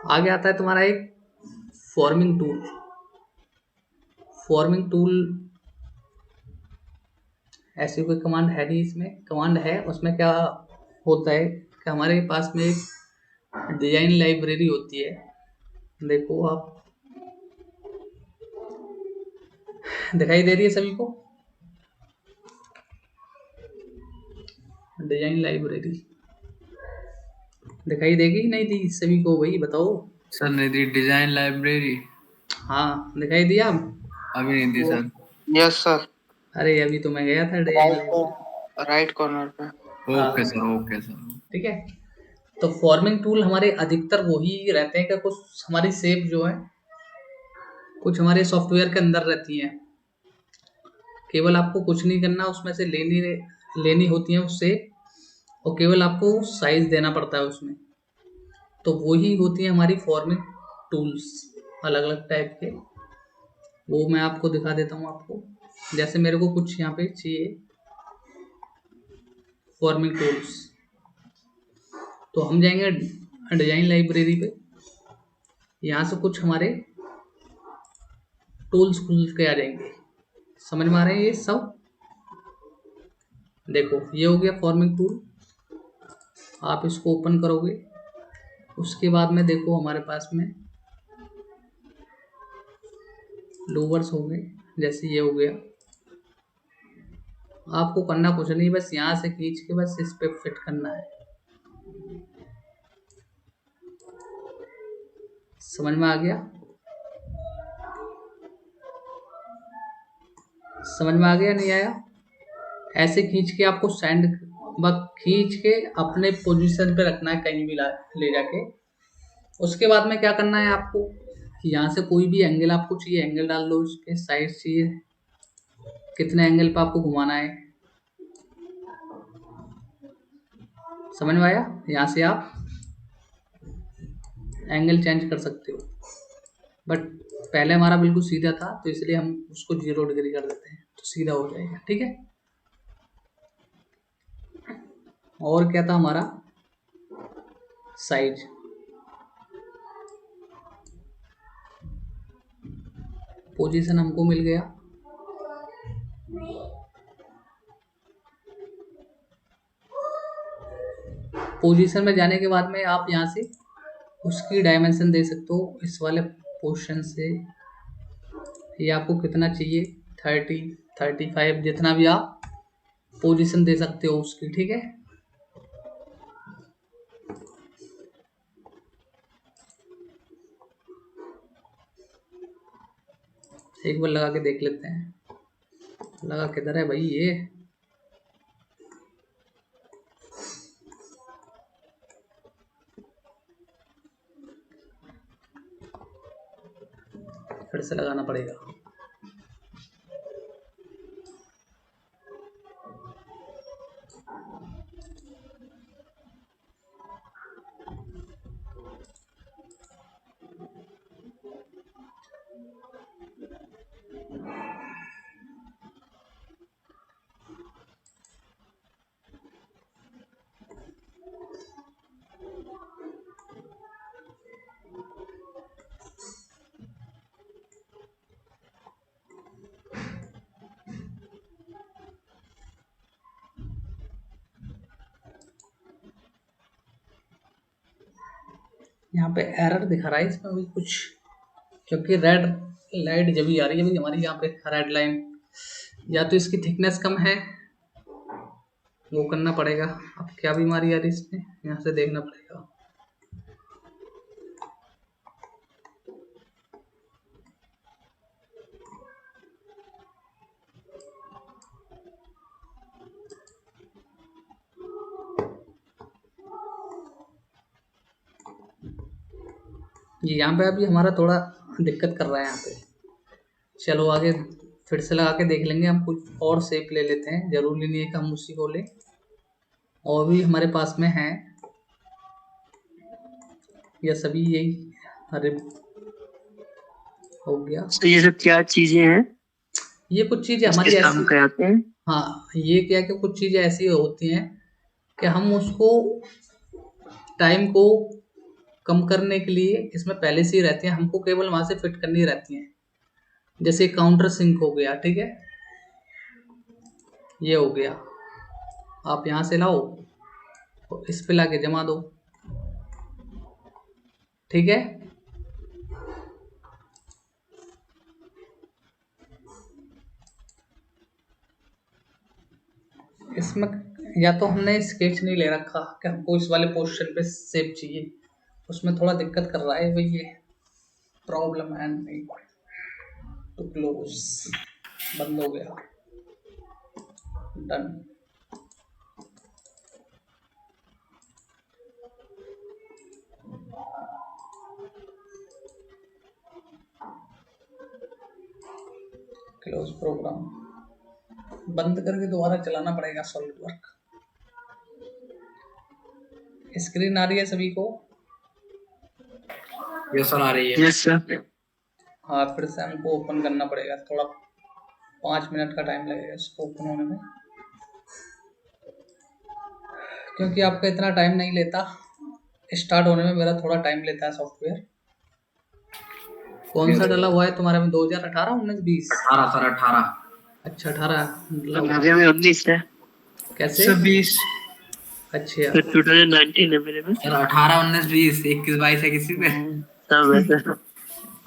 आगे आता है तुम्हारा एक फॉर्मिंग टूल। फॉर्मिंग टूल ऐसी कोई कमांड है नहीं, इसमें कमांड है, उसमें क्या होता है कि हमारे पास में एक डिजाइन लाइब्रेरी होती है। देखो आप, दिखाई दे रही है सभी को डिजाइन लाइब्रेरी? दिखाई देगी नहीं दी सभी को, वही बताओ। सर नहीं दी डिजाइन लाइब्रेरी, हाँ दिखाई दिया। अभी नहीं दी सर। यस सर, अरे अभी तो मैं गया था डिजाइन लाइब्रेरी। राइट कॉर्नर पे। ओके हाँ सर, ओके सर। ठीक है, तो फॉर्मिंग टूल हमारे अधिकतर वही रहते हैं कि कुछ हमारी शेप जो है कुछ हमारे सॉफ्टवेयर के अंदर रहती हैं, केवल आपको कुछ नहीं करना, उसमें से लेनी लेनी होती है उससे, और केवल आपको साइज देना पड़ता है उसमें। तो वही होती है हमारी फॉर्मिंग टूल्स, अलग अलग टाइप के। वो मैं आपको दिखा देता हूँ आपको, जैसे मेरे को कुछ यहाँ पे चाहिए फॉर्मिंग टूल्स, तो हम जाएंगे डिजाइन लाइब्रेरी पे, यहाँ से कुछ हमारे टूल्स खुल के आ जाएंगे। समझ में आ रहे हैं ये सब? देखो ये हो गया फॉर्मिंग टूल, आप इसको ओपन करोगे, उसके बाद में देखो हमारे पास में लोवर्स हो गए, जैसे ये हो गया। आपको करना कुछ नहीं, बस यहाँ से खींच के बस इस पे फिट करना है। समझ में आ गया? समझ में आ गया नहीं आया? ऐसे खींच के आपको सेंड, बस खींच के अपने पोजीशन पे रखना है, कहीं भी ले जाके। उसके बाद में क्या करना है आपको, यहाँ से कोई भी एंगल आपको चाहिए, एंगल डाल दो, उसके साइड चाहिए, कितने एंगल पे आपको घुमाना है। समझ में आया? यहाँ से आप एंगल चेंज कर सकते हो, बट पहले हमारा बिल्कुल सीधा था, तो इसलिए हम उसको 0 डिग्री कर देते हैं, तो सीधा हो जाएगा। ठीक है, और क्या था हमारा, साइज। पोजीशन हमको मिल गया, पोजीशन में जाने के बाद में आप यहाँ से उसकी डायमेंशन दे सकते हो, इस वाले पोर्शन से ये आपको कितना चाहिए, 30, 35, जितना भी आप पोजीशन दे सकते हो उसकी। ठीक है, एक बार लगा के देख लेते हैं, लगा किधर है भाई ये। फिर से लगाना पड़ेगा। यहाँ पे एरर दिखा रहा है इसमें भी कुछ, क्योंकि रेड लाइट जब भी आ रही है भाई हमारी, यहाँ पे रेड लाइन या तो इसकी थिकनेस कम है, वो करना पड़ेगा। अब क्या बीमारी आ रही है इसमें, यहाँ से देखना पड़ेगा। ये यहाँ पे अभी हमारा थोड़ा दिक्कत कर रहा है यहाँ पे। चलो आगे फिर से लगा के देख लेंगे। हम कुछ और शेप ले लेते हैं, जरूरी नहीं है कि हम उसी को लें, और भी हमारे पास में है। या सभी यही, अरे हो गया। तो ये सब क्या चीजें हैं, ये कुछ चीजें हमारी किस काम ऐसी, के आते हैं? हाँ ये क्या कि कुछ चीजें ऐसी होती हैं कि हम उसको टाइम को कम करने के लिए इसमें पहले से ही रहती हैं, हमको केवल वहां से फिट करनी रहती हैं। जैसे काउंटर सिंक हो गया, ठीक है, ये हो गया। आप यहाँ से लाओ और इस पे लाके जमा दो, ठीक है। इसमें या तो हमने स्केच नहीं ले रखा कि हमको इस वाले पोर्शन पे शेप चाहिए, उसमें थोड़ा दिक्कत कर रहा है भाई, ये प्रॉब्लम है। नहीं टू क्लोज, बंद हो गया, डन। क्लोज प्रोग्राम, बंद करके दोबारा चलाना पड़ेगा सॉलिड वर्क। स्क्रीन आ रही है सभी को? ये सर आ रही है। Yes sir. हाँ फिर से हमको ओपन करना पड़ेगा, थोड़ा 5 मिनट का टाइम लगेगा इसको ओपन होने में, क्योंकि आपका इतना टाइम नहीं लेता स्टार्ट होने में, मेरा थोड़ा टाइम लेता है सॉफ्टवेयर। कौन सा डला हुआ है तुम्हारे में, 2018, 19, 20? 18 सर, 18। अच्छा 18 तो मेरे में 19 है। कैसे? 20। अच्छा तो 2019 है मेरे में। सर 18, 19, 20, 21, 22 है किसी पे? सब है सर।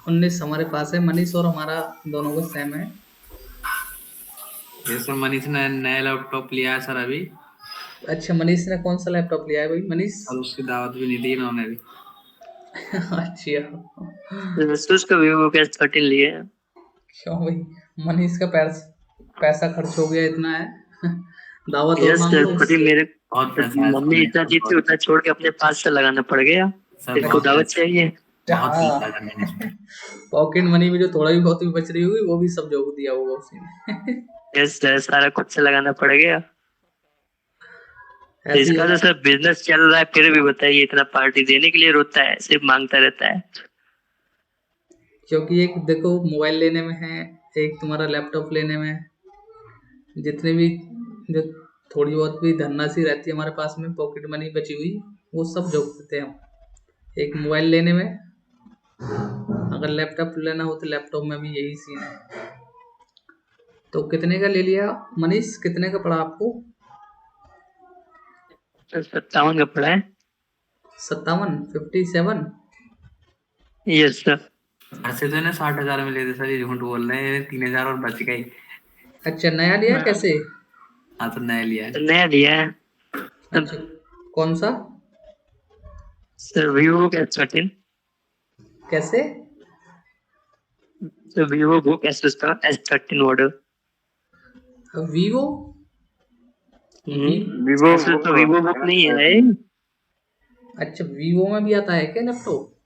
19 हमारे पास है, मनीष और हमारा दोनों को सेम है। ये सर मनीष ने नया लैपटॉप लिया है सर अभी। अच्छा मनीष ने कौन सा लैपटॉप लिया है भाई मनीष? और उसकी दावत भी नहीं दी इन्होंने भी। अच्छा Asus का Vivo का S13 लिए हैं। क्यों भाई, मनीष का पैसा खर्च हो गया इतना है, दावत और यस मांग सर, लो। पति मेरे बहुत पैसा है मम्मी इतना दी थी, उतना छोड़ के अपने पास से लगाना पड़ गया। सर, इसको बहुत दावत पैसा- चाहिए। बहुत हाँ। पैसा है मैंने इसमें। पॉकेट मनी में जो थोड़ा भी बहुत भी बच रही होगी वो भी सब जोड़ दिया होगा उसने। यस सर, सारा खुद से लगाना पड़ गया। ऐसी इसका तो सर बिजनेस चल रहा है, फिर भी बताइए इतना पार्टी देने के लिए रोता है, सिर्फ मांगता रहता है। क्योंकि एक देखो मोबाइल लेने में है, एक तुम्हारा लैपटॉप लेने में है, जितने भी जो थोड़ी बहुत भी धनराशि रहती है हमारे पास में पॉकेट मनी बची हुई, वो सब जोड़ देते हैं हम एक मोबाइल लेने में। अगर लैपटॉप लेना हो तो लैपटॉप में भी यही सीन है। तो कितने का ले लिया मनीष, कितने का पड़ा आपको? 57 का पड़ा है। 57? Yes sir. ऐसे तो इन्हें 60,000 में ले थे सर, ये झूठ बोल रहे हैं। 3,000 और बच गई। अच्छा नया लिया कैसे? हाँ तो नया लिया है। नया लिया है अच्छा कौन सा? सर, Vivo का S13। कैसे? सर Vivo बुक Asus का S13 model. Vivo? Vivo Asus तो Vivo बुक नहीं है। अच्छा वीवो में भी आता है क्या लैपटॉप?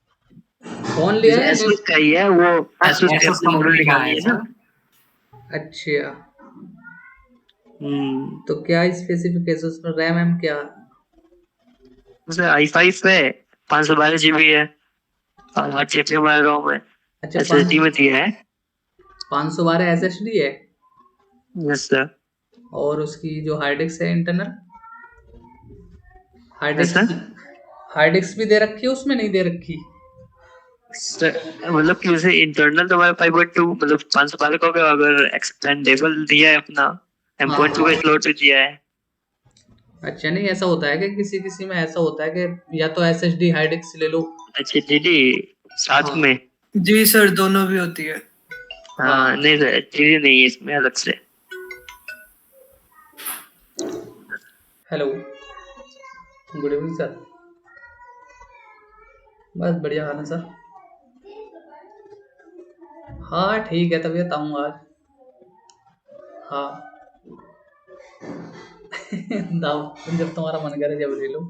कौन लिया है? Asus का ही है वो। Asus का Asus मॉडल कंपनी का निकाली है है ना। सर। अच्छा तो क्या स्पेसिफिकेशन उसमें, रैम एम क्या? सर i5 है, 512 GB है और 8 GB वाला रोम है। अच्छा SSD में दिया है। 512 SSD है, यस सर। और उसकी जो हार्ड डिस्क है internal, hard Yes, sir. Disk भी दे रखी है उसमें, नहीं दे रखी? सर मतलब कि उसे इंटरनल तो हमारा 5.2 मतलब 512 का होगा, अगर एक्सपेंडेबल दिया है अपना M.2 का स्लॉट भी दिया है। अच्छा नहीं ऐसा होता है कि किसी किसी में ऐसा होता है कि या तो SSD हार्ड डिस्क ले लो। अच्छा जी साथ हाँ। में। जी सर, दोनों भी होती है। हाँ नहीं सर, चीजें नहीं है इसमें अलग से। Hello, good evening sir. बस बढ़िया हाल है सर। हाँ ठीक है, तबीयत आऊँगा आज। हाँ दाऊ, जब तुम्हारा मन करे जब ले लो।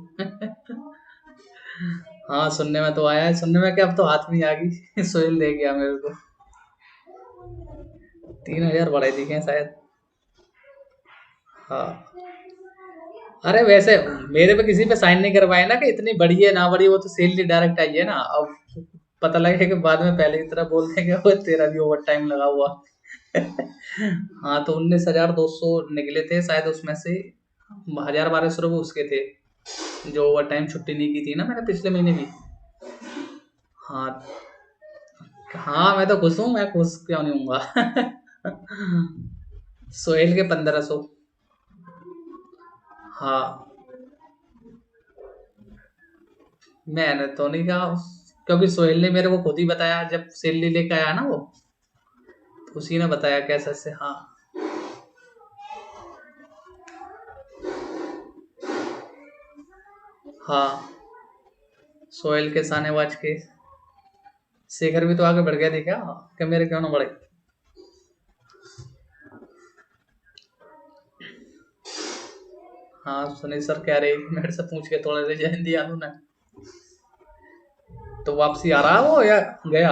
हाँ सुनने में तो आया है, सुनने में क्या, अब तो हाथ में ही आ गई। सोहेल दे गया मेरे को। 3,000 बढ़ाई दिखे शायद। हाँ अरे वैसे मेरे पे किसी पे साइन नहीं करवाए ना कि इतनी बड़ी है ना बड़ी, वो तो सैलरी डायरेक्ट आई है ना। अब पता लगे कि बाद में पहले की तरह बोल देंगे वो तेरा भी ओवर टाइम लगा हुआ। हाँ तो 19,200 निकले थे शायद, उसमें से 1,000-1,200 रुपये उसके थे जो ओवर टाइम छुट्टी नहीं की थी ना मैंने पिछले महीने भी। हाँ हाँ मैं तो खुश हूँ, मैं खुश क्यों नहीं हूँगा। सोहेल के 1,500। हाँ मैंने तो नहीं कहा, क्योंकि सोहेल ने मेरे को खुद ही बताया जब सैलरी लेके आया ना वो, तो उसी ने बताया कैसे से। हाँ हाँ सोहेल के सानेवाज के शेखर भी तो आगे बढ़ गया, देखा क्या मेरे क्यों ना बढ़े। हाँ सुनील सर कह रहे मेरे से पूछ के थोड़ा रिजाइन दिया उन्होंने। तो वापसी आ रहा है वो या गया?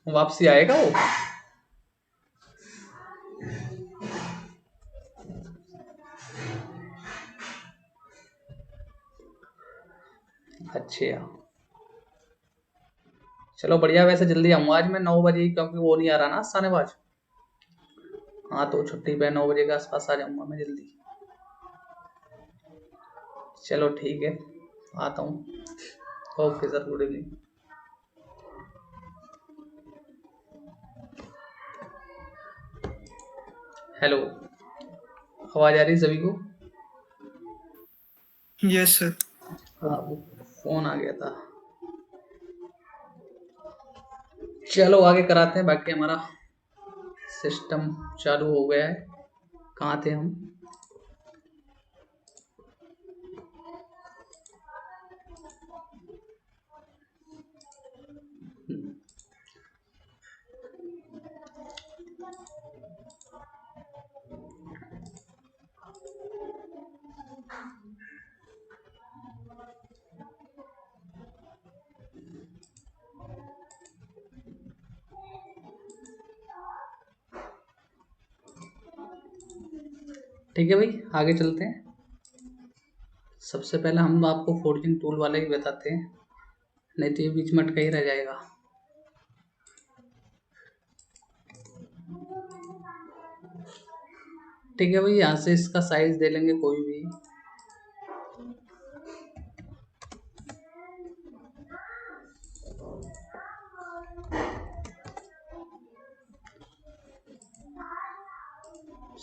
वापसी आएगा वो? अच्छा चलो बढ़िया, वैसे जल्दी आऊँगा आज मैं 9 बजे, क्योंकि वो नहीं आ रहा ना सानेबाज। हाँ तो छुट्टी पे 9 बजे के आसपास आ जाऊँगा मैं जल्दी। चलो ठीक है, आता हूँ। Okay sir, good evening. Hello, आवाज़ आ रही सभी को? Yes sir. हाँ वो फोन आ गया था। चलो आगे कराते हैं, बाकी हमारा सिस्टम चालू हो गया है। कहाँ थे हम? ठीक है भाई, आगे चलते हैं। सबसे पहले हम आपको फोर्जिंग टूल वाले ही बताते हैं, नहीं तो ये बीच में अटका ही रह जाएगा। ठीक है भाई, यहाँ से इसका साइज दे लेंगे कोई भी।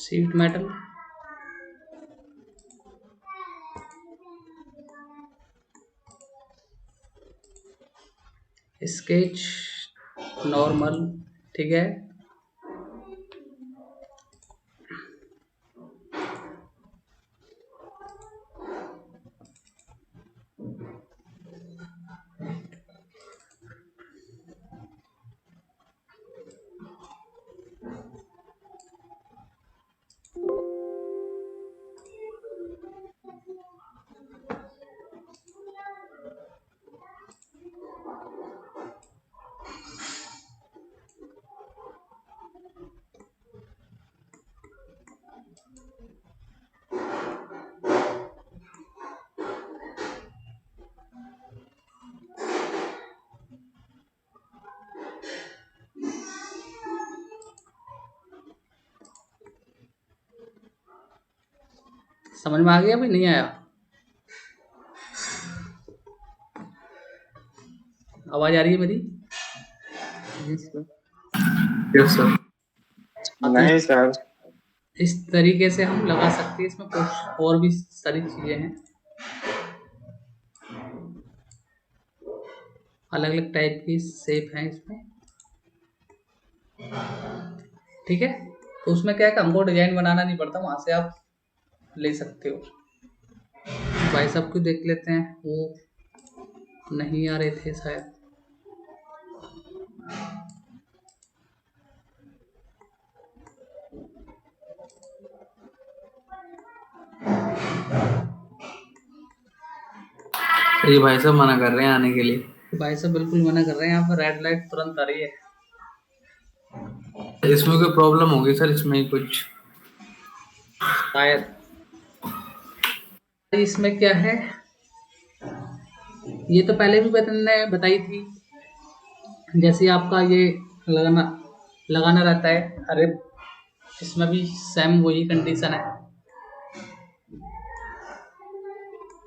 शीट मेटल, स्केच नॉर्मल, ठीक है। समझ में आ गया भाई, नहीं आया? आवाज आ रही है मेरी? Yes sir. नहीं सर। इस तरीके से हम लगा सकते हैं, इसमें कुछ और भी सारी चीजें हैं, अलग अलग टाइप की शेप हैं इसमें, ठीक है। तो उसमें क्या है कि हमको डिजाइन बनाना नहीं पड़ता, वहां से आप ले सकते हो। भाई साहब को देख लेते हैं, वो नहीं आ रहे थे शायद। ये भाई साहब मना कर रहे हैं आने के लिए। भाई साहब बिल्कुल मना कर रहे हैं, यहाँ पर रेड लाइट तुरंत आ रही है। इसमें कोई प्रॉब्लम होगी सर, इसमें ही कुछ शायद। इसमें क्या है, ये तो पहले भी मैंने बताई थी। जैसे आपका ये लगाना लगाना रहता है, अरे इसमें भी सेम वही कंडीशन है।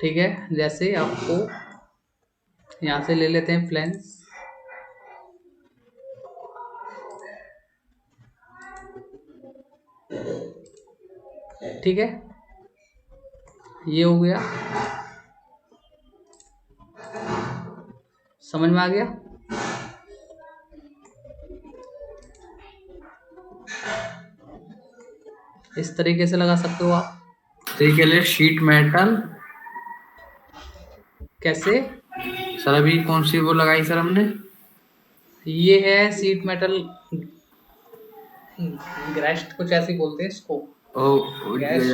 ठीक है, जैसे आपको यहाँ से ले लेते हैं फ्लेंस। ठीक है, ये हो गया, समझ में आ गया। इस तरीके से लगा सकते हो आप। ठीक है, लिए शीट मेटल। कैसे सर अभी कौन सी वो लगाई सर हमने? ये है सीट मेटल ग्रेस्ट, कुछ ऐसे ही बोलते हैं इसको।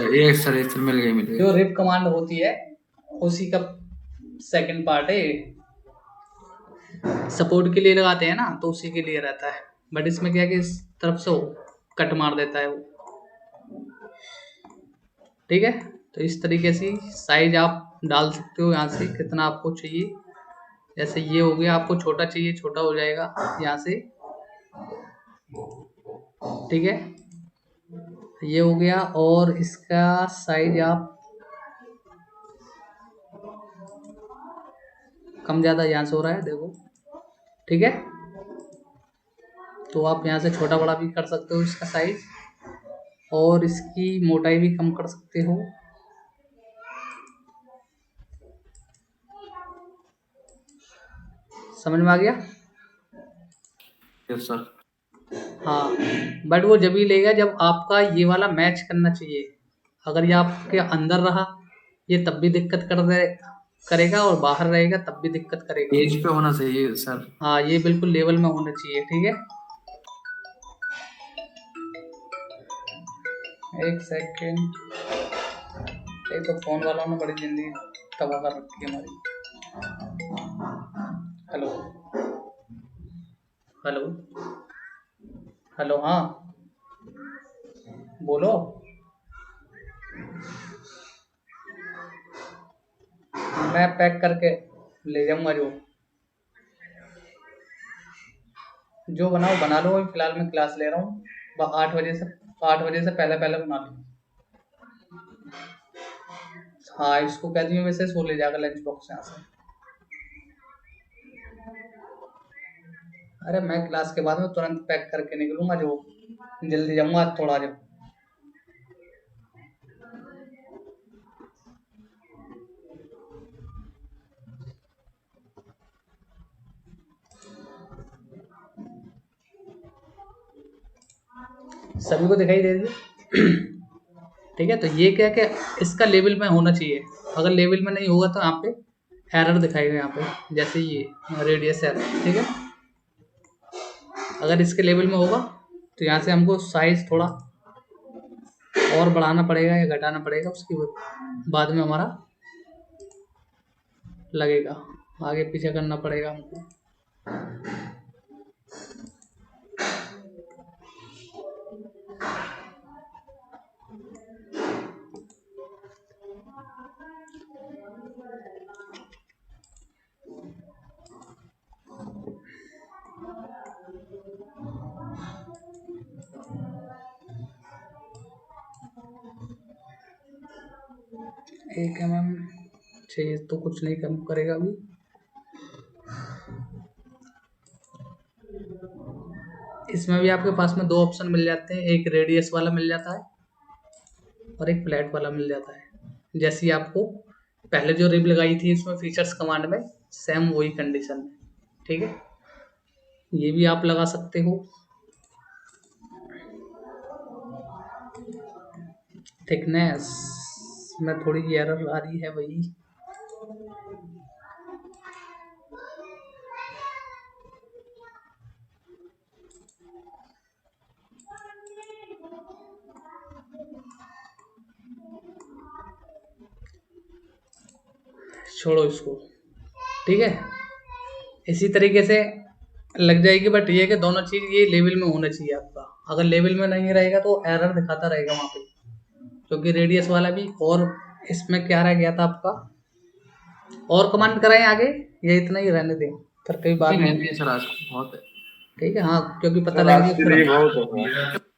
ये सर मिल गई। जो रिप कमांड होती है उसी का सेकंड पार्ट है। सपोर्ट के लिए लगाते हैं ना, तो उसी के लिए रहता है। बट इसमें क्या है कि इस तरफ से कट मार देता है वो। ठीक है, तो इस तरीके से साइज आप डाल सकते हो यहाँ से, कितना आपको चाहिए। जैसे ये हो गया, आपको छोटा चाहिए छोटा हो जाएगा यहाँ से। ठीक है, ये हो गया। और इसका साइज आप कम ज़्यादा यहाँ से हो रहा है, देखो। ठीक है, तो आप यहाँ से छोटा बड़ा भी कर सकते हो इसका साइज, और इसकी मोटाई भी कम कर सकते हो। समझ में आ गया? Yes sir. हाँ, बट वो जब ही लेगा जब आपका ये वाला मैच करना चाहिए। अगर ये आपके अंदर रहा, ये तब भी दिक्कत करेगा, और बाहर रहेगा तब भी दिक्कत करेगा। एज पे होना चाहिए सर। हाँ, ये बिल्कुल लेवल में होना चाहिए। ठीक है, एक सेकेंड। एक तो फोन वालों ने बड़ी जिंदगी तबाह कर रखी है हमारी। हेलो हेलो हेलो, हाँ बोलो। मैं पैक करके ले जाऊंगा। जो बनाओ बना लो। फिलहाल मैं क्लास ले रहा हूँ, 8 बजे से पहले पहले बना लो। हाँ, इसको कह दिए वैसे सो ले जाकर लंच बॉक्स यहाँ से। अरे मैं क्लास के बाद में तुरंत पैक करके निकलूंगा, जो जल्दी जाऊंगा थोड़ा। जो सभी को दिखाई दे रही है? ठीक है, तो ये क्या कि इसका लेवल में होना चाहिए। अगर लेवल में नहीं होगा तो यहाँ पे एरर दिखाएगा, यहाँ पे जैसे ये रेडियस एरर। ठीक है, अगर इसके लेवल में होगा तो यहाँ से हमको साइज थोड़ा और बढ़ाना पड़ेगा या घटाना पड़ेगा, उसके बाद में हमारा लगेगा। आगे पीछे करना पड़ेगा हमको। एक mm चाहिए तो कुछ नहीं कम करेगा अभी। इसमें भी आपके पास में 2 ऑप्शन मिल जाते हैं, एक रेडियस वाला मिल जाता है और एक फ्लैट वाला मिल जाता है। जैसी आपको पहले जो रिब लगाई थी इसमें फीचर्स कमांड में, सेम वही कंडीशन है। ठीक है, ये भी आप लगा सकते हो। थिकनेस इसमें थोड़ी सी एरर आ रही है वही। छोड़ो इसको, ठीक है। इसी तरीके से लग जाएगी, बट ये कि दोनों चीज ये लेवल में होना चाहिए आपका। अगर लेवल में नहीं रहेगा तो एरर दिखाता रहेगा वहाँ पे, क्योंकि रेडियस वाला भी। और इसमें क्या रह गया था आपका, और कमांड कराएं आगे या इतना ही रहने दें, फिर कई बार नहीं, में रहने दीजिए सर, आज बहुत है। ठीक है। हाँ, क्योंकि पता लगे फिर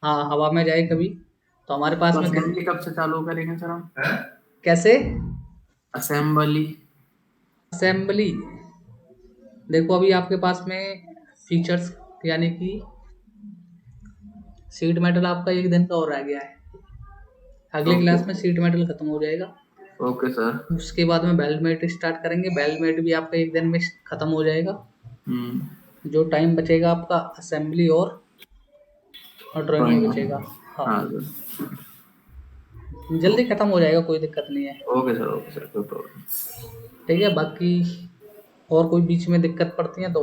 हाँ हवा में जाए कभी तो हमारे पास तो में असेंबली कब से चालू करेंगे सर हम? कैसे असेंबली असेंबली देखो, अभी आपके पास में फीचर्स यानी कि सीट मेटल आपका 1 दिन का और रह गया है। अगली Okay. क्लास में सीट मेटल खत्म हो जाएगा। Okay sir. उसके बाद में बेलमेट स्टार्ट करेंगे। बेलमेट भी आपका 1 दिन में खत्म हो जाएगा। जो टाइम बचेगा आपका असेंबली और ड्राइंग में बचेगा। हाँ, हाँ सर। जल्दी खत्म हो जाएगा, कोई दिक्कत नहीं है। ओके सर, कोई प्रॉब्लम। ठीक है। बाकी और कोई बीच में दिक्कत पड़ती है तो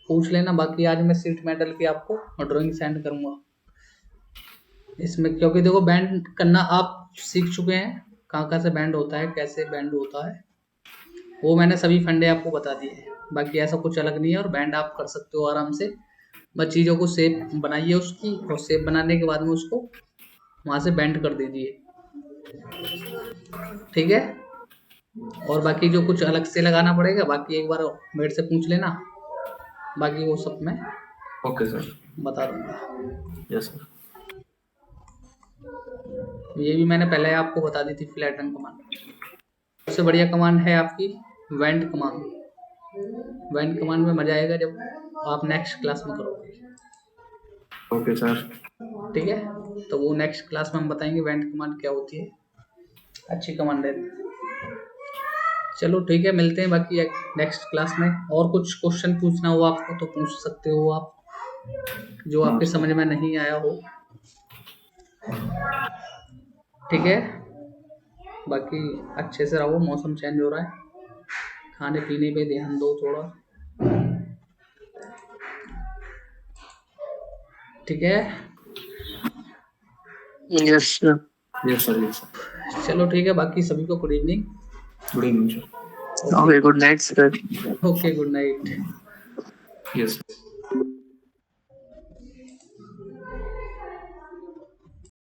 पूछ लेना। बाकी आज मैं सीट मेटल की आपको ड्राइंग सेंड करूँगा इसमें, क्योंकि देखो बैंड करना आप सीख चुके हैं, कहाँ से बैंड होता है, कैसे बैंड होता है, वो मैंने सभी फंडे आपको बता दिए हैं। बाकी ऐसा कुछ अलग नहीं है, और बैंड आप कर सकते हो आराम से। बस चीज़ों को शेप बनाइए उसकी, और शेप बनाने के बाद में उसको वहाँ से बैंड कर दीजिए, ठीक है। और बाकी जो कुछ अलग से लगाना पड़ेगा, बाकी एक बार मेरे से पूछ लेना, बाकी वो सब मैं ओके सर, बता दूंगा। Yes sir. ये भी मैंने पहले आपको बता दी थी, फ्लैटन कमांड। सबसे बढ़िया कमांड है आपकी वेंट कमांड। वेंट कमांड में मजा आएगा जब आप नेक्स्ट क्लास में करोगे। ओके सर, ठीक है, तो वो नेक्स्ट क्लास में हम बताएंगे वेंट कमांड क्या होती है। अच्छी कमांड है। चलो ठीक है, मिलते हैं बाकी नेक्स्ट क्लास में। और कुछ क्वेश्चन पूछना हो आपको तो पूछ सकते हो आप, जो आपके समझ में नहीं आया हो। ठीक है, बाकी अच्छे से रहो। मौसम चेंज हो रहा है, खाने पीने पे ध्यान दो थोड़ा, ठीक है। Yes sir. Yes sir, yes sir. चलो ठीक है, बाकी सभी को good evening. Good evening sir. Okay, good night sir. Okay, good night. Yes.